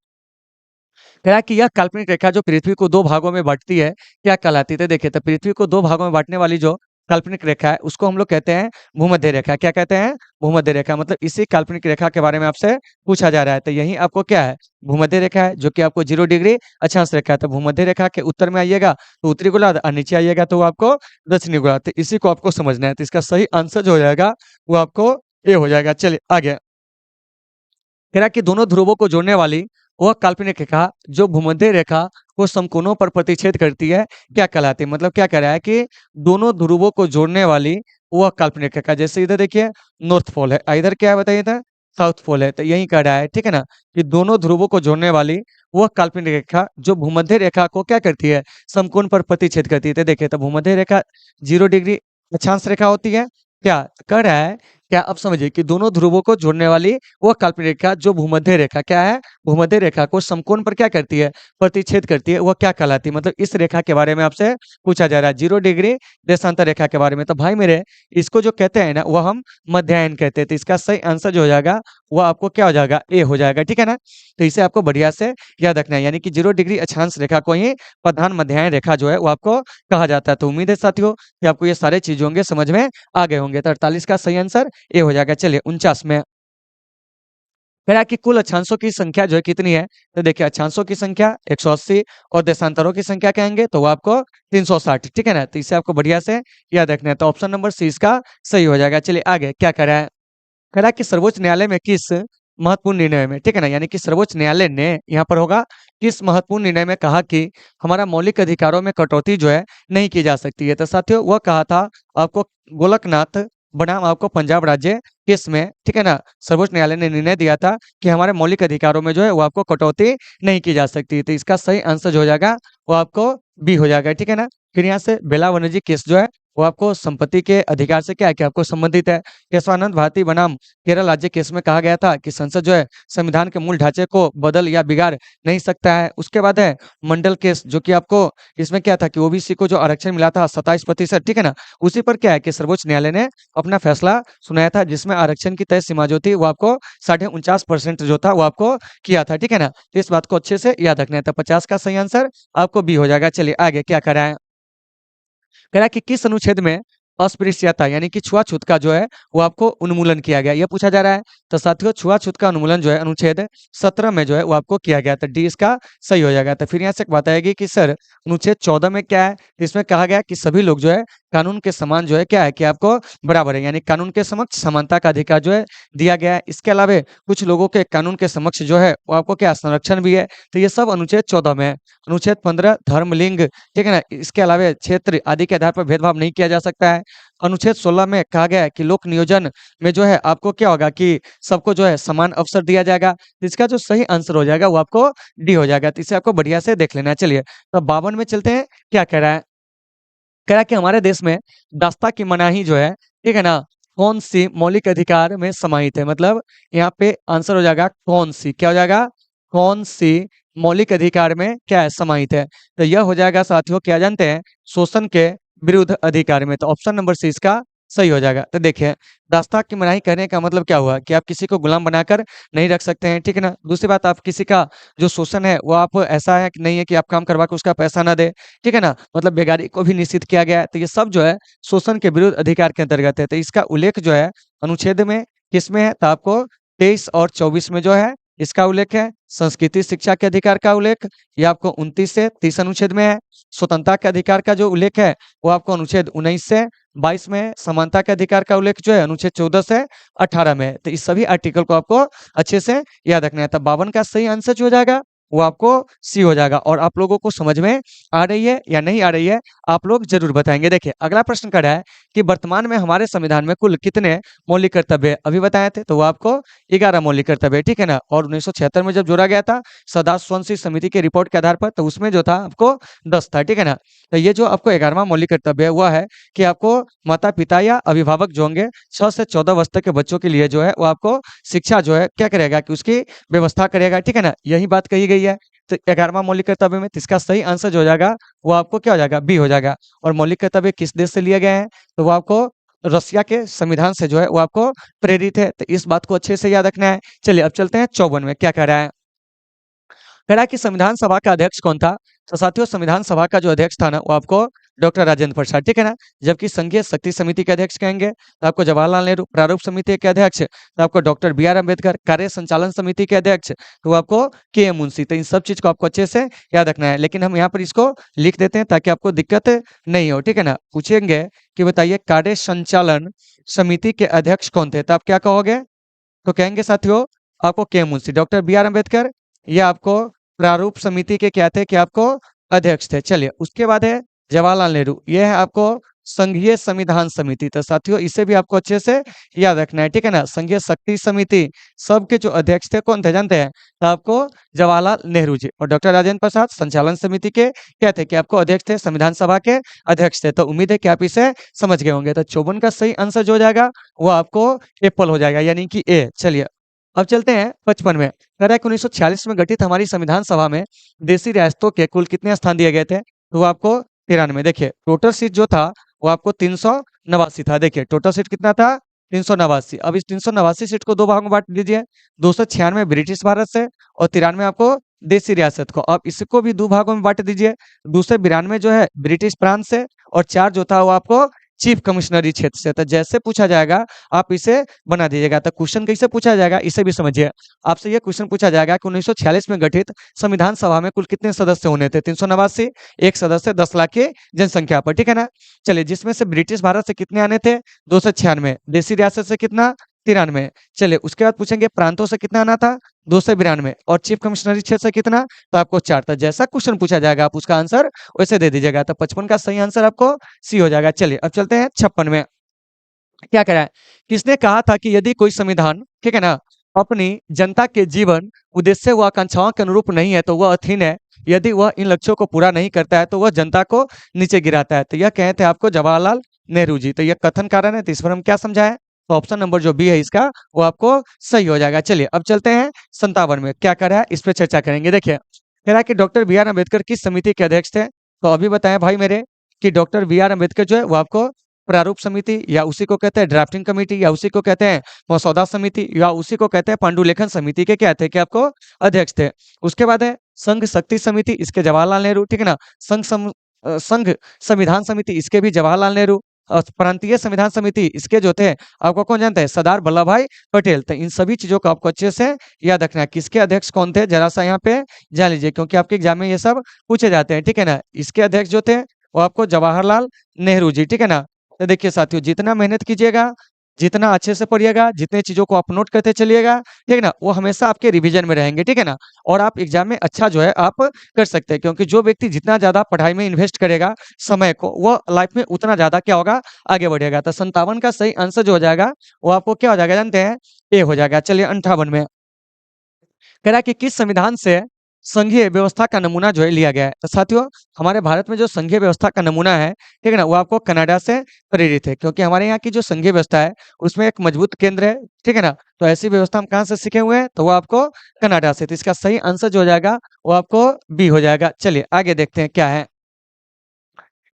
कह रहा है कि यह काल्पनिक रेखा जो पृथ्वी को दो भागों में बांटती है क्या कहलाती है। तो देखिए, तो पृथ्वी को दो भागों में बांटने वाली जो काल्पनिक रेखा है उसको हम लोग कहते हैं भूमध्य रेखा। क्या कहते हैं? भूमध्य रेखा। मतलब इसी काल्पनिक रेखा के बारे में आपसे पूछा जा रहा है। तो यही आपको क्या है? भूमध्य रेखा है, जो कि आपको 0 डिग्री अक्षांश रेखा है। तो भूमध्य रेखा के उत्तर में आइएगा तो उत्तरी गोलार्ध और नीचे आइएगा तो वो आपको दक्षिणी गोलार्ध। तो इसी को आपको समझना है। तो इसका सही आंसर जो हो जाएगा वो आपको ए हो जाएगा। चलिए आगे कह रहा है कि दोनों ध्रुवों को जोड़ने वाली वह काल्पनिक रेखा जो भूमध्य रेखा को समकोणों पर प्रतिच्छेद करती है क्या कहलाती है। मतलब क्या कह रहा है कि दोनों ध्रुवों को जोड़ने वाली वह काल्पनिक रेखा, जैसे इधर देखिए नॉर्थ पोल है, इधर क्या है बताइए, था साउथ पोल है। तो यही कह रहा है, ठीक है ना, कि दोनों ध्रुवों को जोड़ने वाली वह काल्पनिक रेखा जो भूमध्य रेखा को क्या करती है? समकोण पर प्रतिच्छेद करती है। तो देखिए, तो भूमध्य रेखा 0 डिग्री अक्षांश रेखा होती है। क्या कह रहा है? क्या आप समझिए कि दोनों ध्रुवों को जोड़ने वाली वह काल्पनिक रेखा जो भूमध्य रेखा क्या है? भूमध्य रेखा को समकोण पर क्या करती है? प्रतिच्छेद करती है। वह क्या कहलाती है? मतलब इस रेखा के बारे में आपसे पूछा जा रहा है, 0 डिग्री देशांतर रेखा के बारे में। तो भाई मेरे, इसको जो कहते हैं ना वह हम मध्यायन कहते हैं। तो इसका सही आंसर जो हो जाएगा वो आपको क्या हो जाएगा? ए हो जाएगा, ठीक है ना। तो इसे आपको बढ़िया से याद रखना है, यानी कि 0 डिग्री अक्षांश रेखा को ही प्रधान मध्यायन रेखा जो है वो आपको कहा जाता है। तो उम्मीद है साथियों कि आपको ये सारे चीज होंगे समझ में आ गए होंगे। तो 48 का सही आंसर ए हो जाएगा। चलिए 49 में कह रहा है कि कुल अक्षांशों की संख्या जो है कितनी है। तो देखिए, अक्षांशों की संख्या 180 और देशांतरों की संख्या कहेंगे तो वो आपको 360, ठीक है ना। तो इसे आपको बढ़िया से याद रखना है। तो ऑप्शन नंबर सी इसका सही हो जाएगा। चलिए आगे क्या कह रहा है? कह रहा है कि सर्वोच्च न्यायालय में किस महत्वपूर्ण निर्णय में, ठीक है ना, यानी कि सर्वोच्च न्यायालय ने यहाँ पर होगा किस महत्वपूर्ण निर्णय में कहा कि हमारा मौलिक अधिकारों में कटौती जो है नहीं की जा सकती है। तो साथियों वह कहा था आपको गोलकनाथ बनाम आपको पंजाब राज्य केस में, ठीक है ना, सर्वोच्च न्यायालय ने निर्णय दिया था कि हमारे मौलिक अधिकारों में जो है वो आपको कटौती नहीं की जा सकती। तो इसका सही आंसर जो हो जाएगा वो आपको बी हो जाएगा, ठीक है ना। फिर यहाँ से बेला वनर्जी केस जो है वो आपको संपत्ति के अधिकार से क्या है कि आपको संबंधित है। केशवानंद भारती बनाम केरल राज्य केस में कहा गया था कि संसद जो है संविधान के मूल ढांचे को बदल या बिगाड़ नहीं सकता है। उसके बाद है मंडल केस, जो कि आपको इसमें क्या था कि ओबीसी को जो आरक्षण मिला था 27%, ठीक है ना, उसी पर क्या है कि सर्वोच्च न्यायालय ने अपना फैसला सुनाया था, जिसमें आरक्षण की तय सीमा जो थी वो आपको 49.5% जो था वो आपको किया था, ठीक है ना। तो इस बात को अच्छे से याद रखना है। तो 50 का सही आंसर आपको बी हो जाएगा। चलिए आगे क्या करा है? कह रहा है कि किस अनुच्छेद में अस्पृश्यता यानी कि छुआछूत का जो है वो आपको उन्मूलन किया गया, यह पूछा जा रहा है। तो साथियों छुआछूत का उन्मूलन जो है अनुच्छेद 17 में जो है वो आपको किया गया। तो डी इसका सही हो जाएगा। तो फिर यहाँ से एक बात आएगी कि सर अनुच्छेद 14 में क्या है? तो इसमें कहा गया कि सभी लोग जो है कानून के समान जो है क्या है कि आपको बराबर है, यानी कानून के समक्ष समानता का अधिकार जो है दिया गया है। इसके अलावा कुछ लोगों के कानून के समक्ष जो है वो आपको क्या संरक्षण भी है। तो ये सब अनुच्छेद 14 में है। अनुच्छेद 15 धर्म लिंग, ठीक है ना, इसके अलावा क्षेत्र आदि के आधार पर भेदभाव नहीं किया जा सकता है। अनुच्छेद 16 में कहा गया है कि लोक नियोजन में जो है आपको क्या होगा कि सबको जो है समान अवसर दिया जाएगा। तो इसका जो सही आंसर हो जाएगा वो आपको डी हो जाएगा। तो इसे आपको बढ़िया से देख लेना है। चलिए तो 52 में चलते हैं। क्या कह रहा है? कह रहा है कि हमारे देश में दास्ता की मनाही जो है, ठीक है ना, कौन सी मौलिक अधिकार में समाहित है। मतलब यहाँ पे आंसर हो जाएगा कौन सी, क्या हो जाएगा? कौन सी मौलिक अधिकार में क्या है समाहित है। तो यह हो जाएगा साथियों, क्या जानते हैं, शोषण के विरुद्ध अधिकार में। तो ऑप्शन नंबर सी इसका सही हो जाएगा। तो देखिए, दास्तां की मनाही करने का मतलब क्या हुआ कि आप किसी को गुलाम बनाकर नहीं रख सकते हैं, ठीक है ना। दूसरी बात, आप किसी का जो शोषण है वो आप ऐसा है कि नहीं है कि आप काम करवा के उसका पैसा ना दे, ठीक है ना, मतलब बेगारी को भी निश्चित किया गया है। तो ये सब जो है शोषण के विरुद्ध अधिकार के अंतर्गत है। तो इसका उल्लेख जो है अनुच्छेद में किसमें है? तो आपको 23 और 24 में जो है इसका उल्लेख है। संस्कृति शिक्षा के अधिकार का उल्लेख ये आपको 29 से 30 अनुच्छेद में है। स्वतंत्रता के अधिकार का जो उल्लेख है वो आपको अनुच्छेद 19 से 22 में है। समानता के अधिकार का उल्लेख जो है अनुच्छेद 14 से 18 में है। तो इस सभी आर्टिकल को आपको अच्छे से याद रखना है। तब 52 का सही आंसर जो हो जाएगा वो आपको सी हो जाएगा। और आप लोगों को समझ में आ रही है या नहीं आ रही है, आप लोग जरूर बताएंगे। देखिए अगला प्रश्न कर रहा है कि वर्तमान में हमारे संविधान में कुल कितने मौलिक कर्तव्य अभी बताए थे, तो वो आपको 11 मौलिक कर्तव्य, ठीक है ना। और 1976 में जब जोड़ा गया था सदास्वंशी समिति की रिपोर्ट के आधार पर, तो उसमें जो था आपको 10 था, ठीक है ना। तो ये जो आपको 11वां मौलिक कर्तव्य है वह है कि आपको माता पिता या अभिभावक जो होंगे 6 से 14 वर्ष तक के बच्चों के लिए जो है वो आपको शिक्षा जो है क्या करेगा कि उसकी व्यवस्था करेगा, ठीक है ना। यही बात कही गई है। तो 11वां मौलिक कर्तव्य में, तो इसका सही आंसर जो हो जाएगा वो आपको क्या हो जाएगा, बी हो जाएगा। और मौलिक कर्तव्य किस देश से लिए गए हैं, तो वो आपको रसिया के संविधान से जो है वो आपको प्रेरित है। तो इस बात को अच्छे से याद रखना है। चलिए अब चलते हैं 54 में, क्या कह रहा है। कह रहा है कि संविधान सभा का अध्यक्ष कौन था। तो साथियों संविधान सभा का जो अध्यक्ष था ना वो आपको डॉक्टर राजेंद्र प्रसाद, ठीक है ना। जबकि संघीय शक्ति समिति के अध्यक्ष कहेंगे तो आपको जवाहरलाल नेहरू, प्रारूप समिति के अध्यक्ष तो आपको डॉक्टर बी आर अम्बेडकर, कार्य संचालन समिति के अध्यक्ष तो आपको के एम मुंशी। तो इन सब चीज को आपको अच्छे से याद रखना है। लेकिन हम यहाँ पर इसको लिख देते हैं ताकि आपको दिक्कत नहीं हो, ठीक है ना। पूछेंगे कि बताइए कार्य संचालन समिति के अध्यक्ष कौन थे, तो आप क्या कहोगे, तो कहेंगे साथियों आपको K M Munshi, doctor B R Ambedkar, या आपको प्रारूप समिति के क्या थे कि आपको अध्यक्ष थे। चलिए उसके बाद है जवाहरलाल नेहरू, ये है आपको संघीय संविधान समिति। तो साथियों इसे भी आपको अच्छे से याद रखना है, ठीक है ना। संघीय शक्ति समिति सबके जो अध्यक्ष थे कौन थे जानते हैं, तो आपको जवाहरलाल नेहरू जी। और डॉक्टर राजेंद्र प्रसाद संचालन समिति के क्या थे कि आपको अध्यक्ष थे, संविधान सभा के अध्यक्ष थे। तो उम्मीद है कि आप इसे समझ गए होंगे। तो 54 का सही आंसर जो हो जाएगा वो आपको एप्पल हो जाएगा, यानी कि ए। चलिए अब चलते हैं 55 में। कह रहा है कि 1946 में गठित हमारी संविधान सभा में देशी रियासतों के कुल कितने स्थान दिए गए थे, तो वो आपको 93। देखिए टोटल सीट जो था वो आपको 389 था। देखिए टोटल सीट कितना था, 389। अब इस 389 सीट को दो भागों में बांट दीजिए, 296 ब्रिटिश भारत से और 93 आपको देशी रियासत को। अब इसको भी दो भागों में बांट दीजिए, 292 जो है ब्रिटिश प्रांत से और 4 जो था वो आपको चीफ कमिश्नरी क्षेत्र से। तो जैसे पूछा जाएगा आप इसे बना दीजिएगा। तो क्वेश्चन कैसे पूछा जाएगा इसे भी समझिए। आपसे ये क्वेश्चन पूछा जाएगा कि 1946 में गठित संविधान सभा में कुल कितने सदस्य होने थे, 389, एक सदस्य 10 लाख की जनसंख्या पर, ठीक है ना। चलिए जिसमें से ब्रिटिश भारत से कितने आने थे, 296, देशी रियासत से कितना, 93। चलिए उसके बाद पूछेंगे प्रांतों से कितना आना था, 292 और चीफ कमिश्नरी क्षेत्र से कितना, तो आपको 4 था। जैसा क्वेश्चन पूछा जाएगा आप उसका आंसर वैसे दे दीजिएगा। तो 55 का सही आंसर आपको सी हो जाएगा। चलिए अब चलते हैं 56 में। क्या कह रहा है, किसने कहा था कि यदि कोई संविधान, ठीक है ना, अपनी जनता के जीवन उद्देश्य व आकांक्षाओं के अनुरूप नहीं है तो वह अधीन है, यदि वह इन लक्ष्यों को पूरा नहीं करता है तो वह जनता को नीचे गिराता है। तो यह कहे थे आपको जवाहरलाल नेहरू जी। तो यह कथन कारण है, तो इस पर हम क्या समझाएं, तो ऑप्शन नंबर जो बी है इसका वो आपको सही हो जाएगा। चलिए अब चलते हैं 57 में। क्या कर रहा है इस पर चर्चा करेंगे। देखिए कह रहा है कि डॉक्टर बी आर अम्बेडकर किस समिति के अध्यक्ष थे, तो अभी बताएं भाई मेरे कि डॉक्टर बी आर अम्बेडकर जो है वो आपको प्रारूप समिति या उसी को कहते हैं ड्राफ्टिंग कमेटी या उसी को कहते हैं मसौदा समिति या उसी को कहते हैं पांडुलेखन समिति के क्या थे कि आपको अध्यक्ष थे। उसके बाद है संघ शक्ति समिति, इसके जवाहरलाल नेहरू, ठीक है ना। संघ संविधान समिति, इसके भी जवाहरलाल नेहरू। और प्रांतीय संविधान समिति इसके जो थे आपको कौन जानता है, सरदार वल्लभ भाई पटेल। तो इन सभी चीजों को आपको अच्छे से याद रखना है। किसके अध्यक्ष कौन थे जरा सा यहाँ पे जान लीजिए, क्योंकि आपके एग्जाम में ये सब पूछे जाते हैं, ठीक है ना। इसके अध्यक्ष जो थे वो आपको जवाहरलाल नेहरू जी, ठीक है ना। तो देखिए साथियों जितना मेहनत कीजिएगा, जितना अच्छे से पढ़िएगा, जितने चीजों को आप नोट करते चलिएगा, ठीक है ना, वो हमेशा आपके रिवीजन में रहेंगे, ठीक है ना। और आप एग्जाम में अच्छा जो है आप कर सकते हैं, क्योंकि जो व्यक्ति जितना ज्यादा पढ़ाई में इन्वेस्ट करेगा समय को, वो लाइफ में उतना ज्यादा क्या होगा, आगे बढ़ेगा। तो 57 का सही आंसर जो हो जाएगा वो आपको क्या हो जाएगा जानते हैं, ए हो जाएगा। चलिए 58 में कह रहा है कि किस संविधान से संघीय व्यवस्था का नमूना जो है लिया गया है। तो साथियों हमारे भारत में जो संघीय व्यवस्था का नमूना है, ठीक है ना, वो आपको कनाडा से प्रेरित है, क्योंकि हमारे यहाँ की जो संघीय व्यवस्था है उसमें एक मजबूत केंद्र है, ठीक है ना। तो ऐसी व्यवस्था हम कहाँ से सीखे हुए हैं, तो वो आपको कनाडा से। तो इसका सही आंसर जो हो जाएगा वो आपको बी हो जाएगा। चलिए आगे देखते हैं क्या है।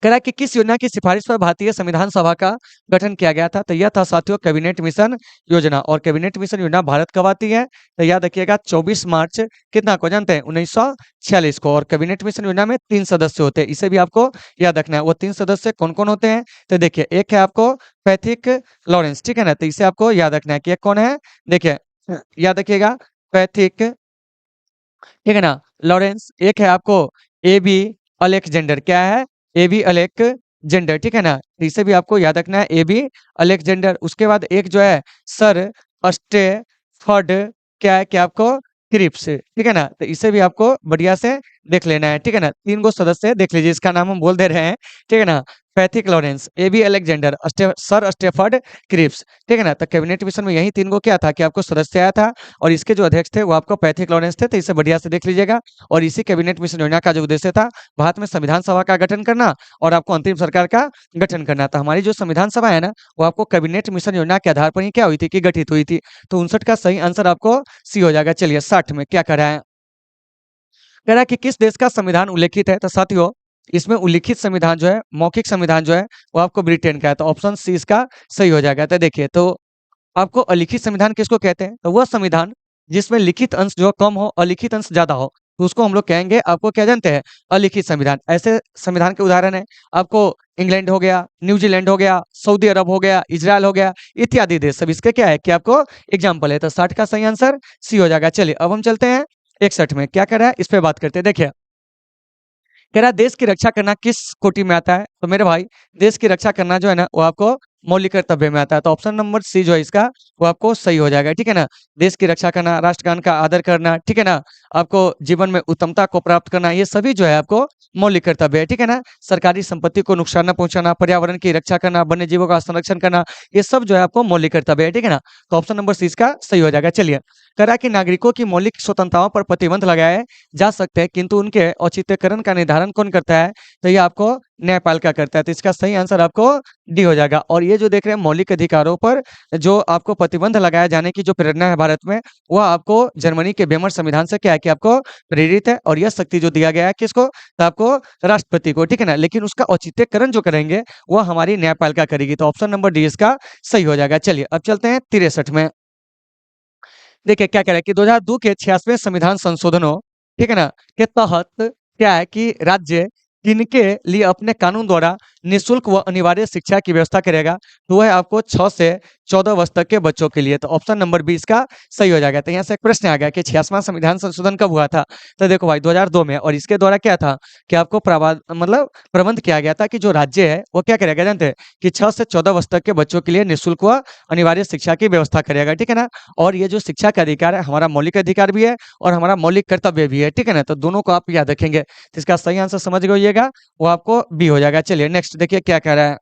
कह रहा है कि किस योजना की सिफारिश पर भारतीय संविधान सभा का गठन किया गया था, तो यह था साथियों कैबिनेट मिशन योजना। और कैबिनेट मिशन योजना भारत कब आती है, तो याद रखिएगा 24 मार्च कितना को जानते हैं, 1946 को। और कैबिनेट मिशन योजना में 3 सदस्य होते हैं, इसे भी आपको याद रखना है। वो 3 सदस्य कौन कौन होते हैं, तो देखिए एक है आपको पैथिक लॉरेंस, ठीक है ना। तो इसे आपको याद रखना है कि एक कौन है, देखिए याद रखिएगा पैथिक, ठीक है ना, लॉरेंस। एक है आपको ए बी अलेक्जेंडर, क्या है, ए बी अलेक्जेंडर, ठीक है ना। तो इसे भी आपको याद रखना है, ए बी अलेक्जेंडर। उसके बाद एक जो है सर स्टेफर्ड, क्या है कि आपको क्रिप्स, ठीक है ना? तो इसे भी आपको बढ़िया से देख लेना है, ठीक है ना? 3 गो सदस्य देख लीजिए, इसका नाम हम बोल दे रहे हैं, ठीक है ना? Pethick Lawrence, A V Alexander, sir Stafford Cripps, ठीक है ना? तो कैबिनेट मिशन में यही 3 गो क्या था कि आपको सदस्य आया था और इसके जो अध्यक्ष थे वो आपको पैथिक लॉरेंस थे, तो इसे बढ़िया से देख लीजिएगा। और इसी कैबिनेट मिशन योजना का जो उद्देश्य था, भारत में संविधान सभा का गठन करना और आपको अंतरिम सरकार का गठन करना था। हमारी जो संविधान सभा है ना, वो आपको कैबिनेट मिशन योजना के आधार पर ही क्या हुई थी कि गठित हुई थी। तो 59 का सही आंसर आपको सी हो जाएगा। चलिए 60 में क्या कर रहा है? कह रहा है कि किस देश का संविधान उल्लेखित है? तो साथियों, इसमें उल्लिखित संविधान जो है, मौखिक संविधान जो है, वो आपको ब्रिटेन का है। तो ऑप्शन सी इसका सही हो जाएगा। तो देखिए, तो आपको अलिखित संविधान किसको कहते हैं? तो वह संविधान जिसमें लिखित अंश जो कम हो, अलिखित अंश ज्यादा हो, तो उसको हम लोग कहेंगे, आपको क्या जानते हैं? अलिखित संविधान। ऐसे संविधान के उदाहरण है आपको इंग्लैंड हो गया, न्यूजीलैंड हो गया, सऊदी अरब हो गया, इजराइल हो गया, इत्यादि देश। सब इसके क्या है कि आपको एग्जाम्पल है। तो 60 का सही आंसर सी हो जाएगा। चलिए अब हम चलते हैं 61 में, क्या कर रहा है इस पे बात करते हैं। देखिए, कह रहा है देश की रक्षा करना किस कोटि में आता है? तो मेरे भाई, देश की रक्षा करना जो है ना, वो आपको मौलिक कर्तव्य में आता है। तो ऑप्शन नंबर सी जो है इसका, वो आपको सही हो जाएगा, ठीक है ना? देश की रक्षा करना, राष्ट्रगान का आदर करना, ठीक है ना? आपको जीवन में उत्तमता को प्राप्त करना, ये सभी जो है आपको मौलिक कर्तव्य है, ठीक है ना? सरकारी संपत्ति को नुकसान न पहुंचाना, पर्यावरण की रक्षा करना, वन्य जीवों का संरक्षण करना, ये सब जो है आपको मौलिक कर्तव्य है, ठीक है ना? तो ऑप्शन नंबर सी इसका सही हो जाएगा। चलिए, कह रहा है कि नागरिकों की मौलिक स्वतंत्रताओं पर प्रतिबंध लगाए जा सकते हैं, किंतु उनके औचित्यकरण का निर्धारण कौन करता है? तो ये आपको न्यायपालिका करता है। तो इसका सही आंसर आपको डी हो जाएगा। और ये जो देख रहे हैं मौलिक अधिकारों पर जो आपको प्रतिबंध लगाए जाने की जो प्रेरणा है भारत में, वह आपको जर्मनी के वेमर संविधान से क्या है कि आपको प्रेरित है। और यह शक्ति जो दिया गया है किसको? तो आपको राष्ट्रपति को, ठीक है ना? लेकिन उसका औचित्यकरण जो करेंगे वह हमारी न्यायपालिका करेगी। तो ऑप्शन नंबर डी इसका सही हो जाएगा। चलिए अब चलते हैं 63 में। देखिए क्या कह रहा है कि 2002 के 86वें संविधान संशोधनों, ठीक है ना, के तहत क्या है कि राज्य किनके लिए अपने कानून द्वारा निःशुल्क व अनिवार्य शिक्षा की व्यवस्था करेगा? तो वह आपको 6 से 14 वर्ष तक के बच्चों के लिए। तो ऑप्शन नंबर बी इसका सही हो जाएगा। तो यहाँ से एक प्रश्न आ गया कि 86वां संविधान संशोधन कब हुआ था? तो देखो भाई 2002 में। और इसके द्वारा क्या था कि आपको मतलब प्रबंध किया गया था कि जो राज्य है वो क्या करेगा जानते हैं कि 6 से 14 वर्ष तक के बच्चों के लिए निःशुल्क व अनिवार्य शिक्षा की व्यवस्था करेगा, ठीक है ना? और ये जो शिक्षा का अधिकार है, हमारा मौलिक अधिकार भी है और हमारा मौलिक कर्तव्य भी है, ठीक है ना? तो दोनों को आप याद रखेंगे। तो इसका सही आंसर समझ गइएगा, वो आपको बी हो जाएगा। चलिए नेक्स्ट देखिए क्या कह रहा है।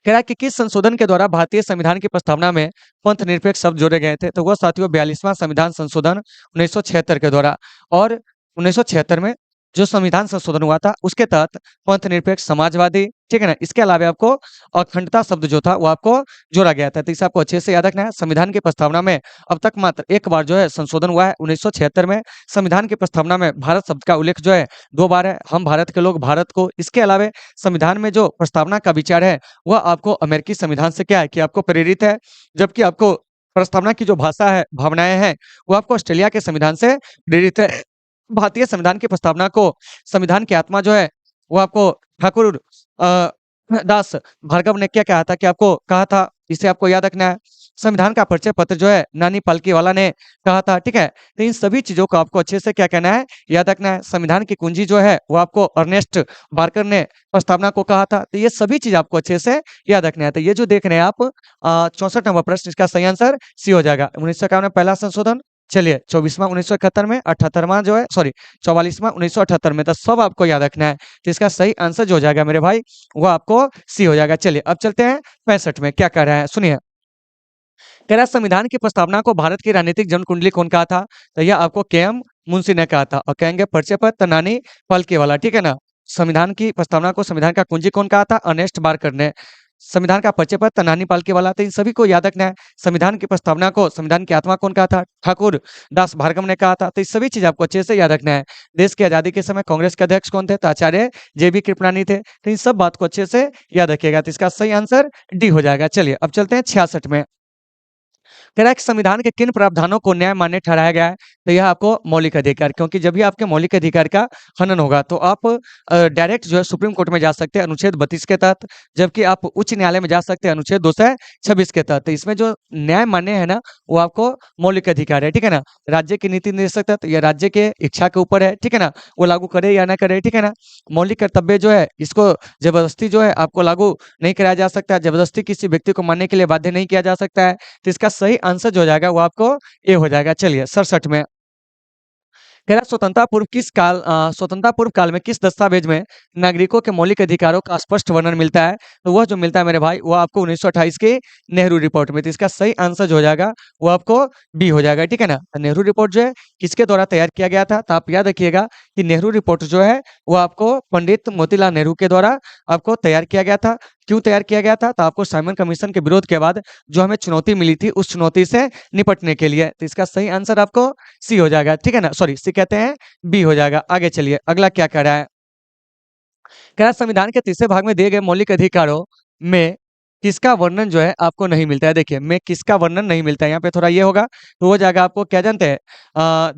कह रहा है कि किस संशोधन के द्वारा भारतीय संविधान की प्रस्तावना में पंथ निरपेक्ष शब्द जोड़े गए थे? तो वह साथियों 42वां संविधान संशोधन 1976 के द्वारा। और 1976 में जो संविधान संशोधन हुआ था उसके तहत पंथ निरपेक्ष समाजवादी, ठीक है ना, इसके अलावा आपको अखंडता शब्द जो था वो आपको जोड़ा गया था। तो इसे आपको अच्छे से याद रखना है। संविधान की प्रस्तावना में अब तक मात्र एक बार जो है संशोधन हुआ है 1976 में। संविधान की प्रस्तावना में भारत शब्द का उल्लेख जो है 2 बार है, हम भारत के लोग भारत को। इसके अलावा संविधान में जो प्रस्तावना का विचार है वह आपको अमेरिकी संविधान से क्या है कि आपको प्रेरित है, जबकि आपको प्रस्तावना की जो भाषा है, भावनाएं हैं, वो आपको ऑस्ट्रेलिया के संविधान से प्रेरित है। भारतीय संविधान की प्रस्तावना को संविधान की आत्मा जो है वो आपको ठाकुर अ, दास भार्गव ने क्या कहा था कि आपको कहा था, इसे आपको याद रखना है। संविधान का परिचय पत्र जो है नानी पालकीवाला ने कहा था, ठीक है? तो इन सभी चीजों को आपको अच्छे से क्या कहना है, याद रखना है। संविधान की कुंजी जो है वो आपको अर्नेस्ट बार्कर ने प्रस्तावना को कहा था। तो ये सभी चीज आपको अच्छे से याद रखना है। तो ये जो देख रहे हैं आप 64 नंबर प्रश्न, इसका सही आंसर सी हो जाएगा। 1951 में पहला संशोधन, चलिए 24वां 1971 में, 78वां जो है सॉरी 44वां 1978 में। तो सब आपको याद रखना है। तो इसका सही आंसर जो हो जाएगा मेरे भाई, वो आपको सी हो जाएगा। चलिए अब चलते हैं 65 में, क्या कर रहा है सुनिए। कह रहा है संविधान की प्रस्तावना को भारत की राजनीतिक जन्म कुंडली कौन कहा था? तो यह आपको के.एम. मुंशी ने कहा था। और कहेंगे परिचय पत्र नानी पालकीवाला, ठीक है ना? संविधान की प्रस्तावना को संविधान का कुंजी कौन कहा था? अर्नेस्ट बार्कर ने। संविधान का परिचय पत्र नानी पालकीवाला। तो इन सभी को याद रखना है। संविधान की प्रस्तावना को संविधान की आत्मा कौन कहा था? ठाकुर दास भार्गव ने कहा था। तो इस सभी चीज आपको अच्छे से याद रखना है। देश की आजादी के समय कांग्रेस के अध्यक्ष कौन थे? तो आचार्य जे.बी. कृपलानी थे। तो इन सब बात को अच्छे से याद रखिएगा। तो इसका सही आंसर डी हो जाएगा। चलिए अब चलते हैं 66 में। कह रहा है कि संविधान के किन प्रावधानों को न्याय मान्य ठहराया गया है? तो यह आपको मौलिक अधिकार, क्योंकि जब भी आपके मौलिक अधिकार का हनन होगा तो आप डायरेक्ट जो है सुप्रीम कोर्ट में जा सकते हैं अनुच्छेद 32 के तहत, जबकि आप उच्च न्यायालय में जा सकते हैं अनुच्छेद 226 के तहत। तो इसमें जो न्याय मान्य है ना, वो आपको मौलिक अधिकार है, ठीक है ना? राज्य की नीति निर्देशक तत्व या राज्य के इच्छा के ऊपर है, ठीक है ना, वो लागू करे या ना करे, ठीक है ना? मौलिक कर्तव्य जो है इसको जबरदस्ती जो है आपको लागू नहीं कराया जा सकता, जबरदस्ती किसी व्यक्ति को मानने के लिए बाध्य नहीं किया जा सकता है। तो इसका सही आंसर जो हो जाएगा वो आपको ए हो जाएगा। चलिए 67 में कह रहा है स्वतंत्रता पूर्व काल में किस दस्तावेज में नागरिकों के मौलिक अधिकारों का स्पष्ट वर्णन मिलता है? तो वह जो मिलता है मेरे भाई वो आपको 1928 की नेहरू रिपोर्ट में। तो इसका सही आंसर जो हो जाएगा वो आपको बी हो जाएगा, ठीक है ना। तो नेहरू रिपोर्ट जो है किसके द्वारा तैयार किया गया था? तो आप याद रखिएगा कि नेहरू रिपोर्ट जो है वो आपको पंडित मोतीलाल नेहरू के द्वारा आपको तैयार किया गया था। क्यों तैयार किया गया था? तो आपको साइमन कमीशन के विरोध के बाद जो हमें चुनौती मिली थी उस चुनौती से निपटने के लिए। तो इसका सही आंसर आपको सी हो जाएगा, ठीक है ना। सॉरी, सी कहते हैं, बी हो जाएगा। आगे चलिए, अगला क्या कह रहा है? कह रहा है संविधान के तीसरे भाग में दिए गए मौलिक अधिकारों में किसका वर्णन जो है आपको नहीं मिलता है? देखिए, में किसका वर्णन नहीं मिलता है, यहाँ पे थोड़ा ये होगा तो हो जाएगा आपको क्या जानते हैं,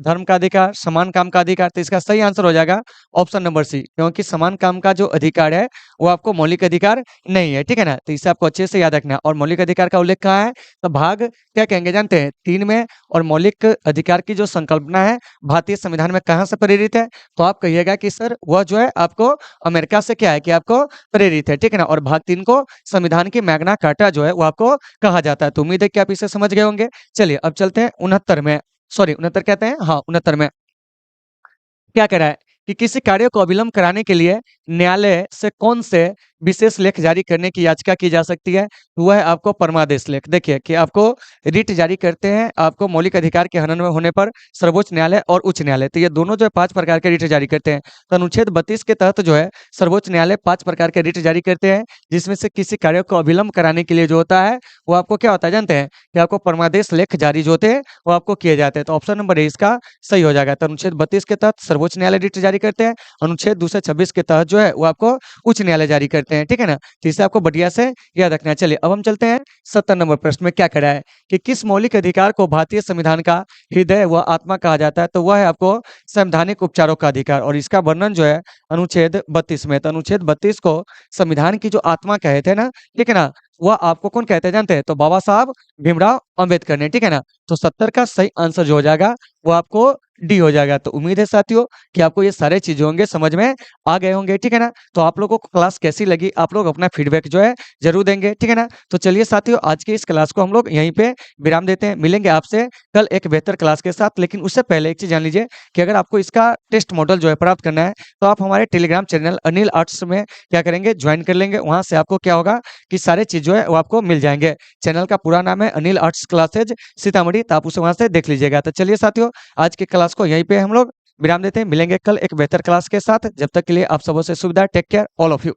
धर्म का अधिकार, समान काम का अधिकार। तो इसका सही आंसर हो जाएगा ऑप्शन नंबर सी, क्योंकि समान काम का जो अधिकार है वो आपको मौलिक अधिकार नहीं है, ठीक है ना। तो इसे आपको अच्छे से याद रखना है। और मौलिक अधिकार का उल्लेख कहाँ है? तो भाग क्या कहेंगे जानते हैं, 3 में। और मौलिक अधिकार की जो संकल्पना है भारतीय संविधान में कहाँ से प्रेरित है? तो आप कहिएगा कि सर वह जो है आपको अमेरिका से क्या है कि आपको प्रेरित है, ठीक है ना। और भाग 3 को संविधान की मैग्ना कार्टा जो है वो आपको कहा जाता है। तो उम्मीद है कि आप इसे समझ गए होंगे। चलिए अब चलते हैं 69 में, सॉरी 69 कहते हैं, हाँ 69 में क्या कह रहा है कि किसी कार्य को अविलंब कराने के लिए न्यायालय से कौन से विशेष लेख जारी करने की याचिका की जा सकती है? वह है आपको परमादेश लेख। देखिए कि आपको रिट जारी करते हैं आपको मौलिक अधिकार के हनन में होने पर सर्वोच्च न्यायालय और उच्च न्यायालय। तो ये दोनों जो है 5 प्रकार के रिट जारी करते हैं। तो अनुच्छेद 32 के तहत जो है सर्वोच्च न्यायालय 5 प्रकार के रिट जारी करते हैं, जिसमें से किसी कार्य को अविलंब कराने के लिए जो होता है वो आपको क्या होता है जानते हैं कि आपको परमादेश लेख जारी जो होते हैं वो आपको किए जाते हैं। तो ऑप्शन नंबर ए इसका सही हो जाएगा। तो अनुच्छेद 32 के तहत सर्वोच्च न्यायालय रिट जारी करते हैं, अनुच्छेद 226 के तहत जो है वो आपको उच्च न्यायालय जारी करते हैं, ठीक है ना। तो इसे आपको बढ़िया से याद रखना है। चलिए अब हम चलते हैं 70 नंबर प्रश्न में। क्या कह रहा है कि किस मौलिक अधिकार को भारतीय संविधान का हृदय व आत्मा कहा जाता है? तो वह है आपको संवैधानिक उपचारों का अधिकार। और इसका वर्णन जो है अनुच्छेद 32 में। तो अनुच्छेद 32 को संविधान की जो आत्मा कहते हैं ना, ठीक है ना, वह आपको कौन कहते हैं जानते हैं? तो बाबा साहब भीमराव अंबेडकर ने, ठीक है ना। तो 70 का सही आंसर जो हो जाएगा वो आपको डी हो जाएगा। तो उम्मीद है साथियों कि आपको ये सारे चीजें होंगे समझ में आ गए होंगे, ठीक है ना। तो आप लोगों को क्लास कैसी लगी आप लोग अपना फीडबैक जो है जरूर देंगे, ठीक है ना। तो चलिए साथियों आज की इस क्लास को हम लोग यहीं पे विराम देते हैं। मिलेंगे आपसे कल एक बेहतर क्लास के साथ। लेकिन उससे पहले एक चीज जान लीजिए कि अगर आपको इसका टेस्ट मॉडल जो है प्राप्त करना है तो आप हमारे टेलीग्राम चैनल अनिल आर्ट्स में क्या करेंगे, ज्वाइन कर लेंगे। वहां से आपको क्या होगा कि सारे चीज जो है वो आपको मिल जाएंगे। चैनल का पूरा नाम है अनिल आर्ट्स क्लासेज सीतामढ़ी, तो आप उसे वहां से देख लीजिएगा। तो चलिए साथियों आज की क्लास को यहीं पे हम लोग विराम देते हैं। मिलेंगे कल एक बेहतर क्लास के साथ। जब तक के लिए आप सबों से सुविधा, take care all of you.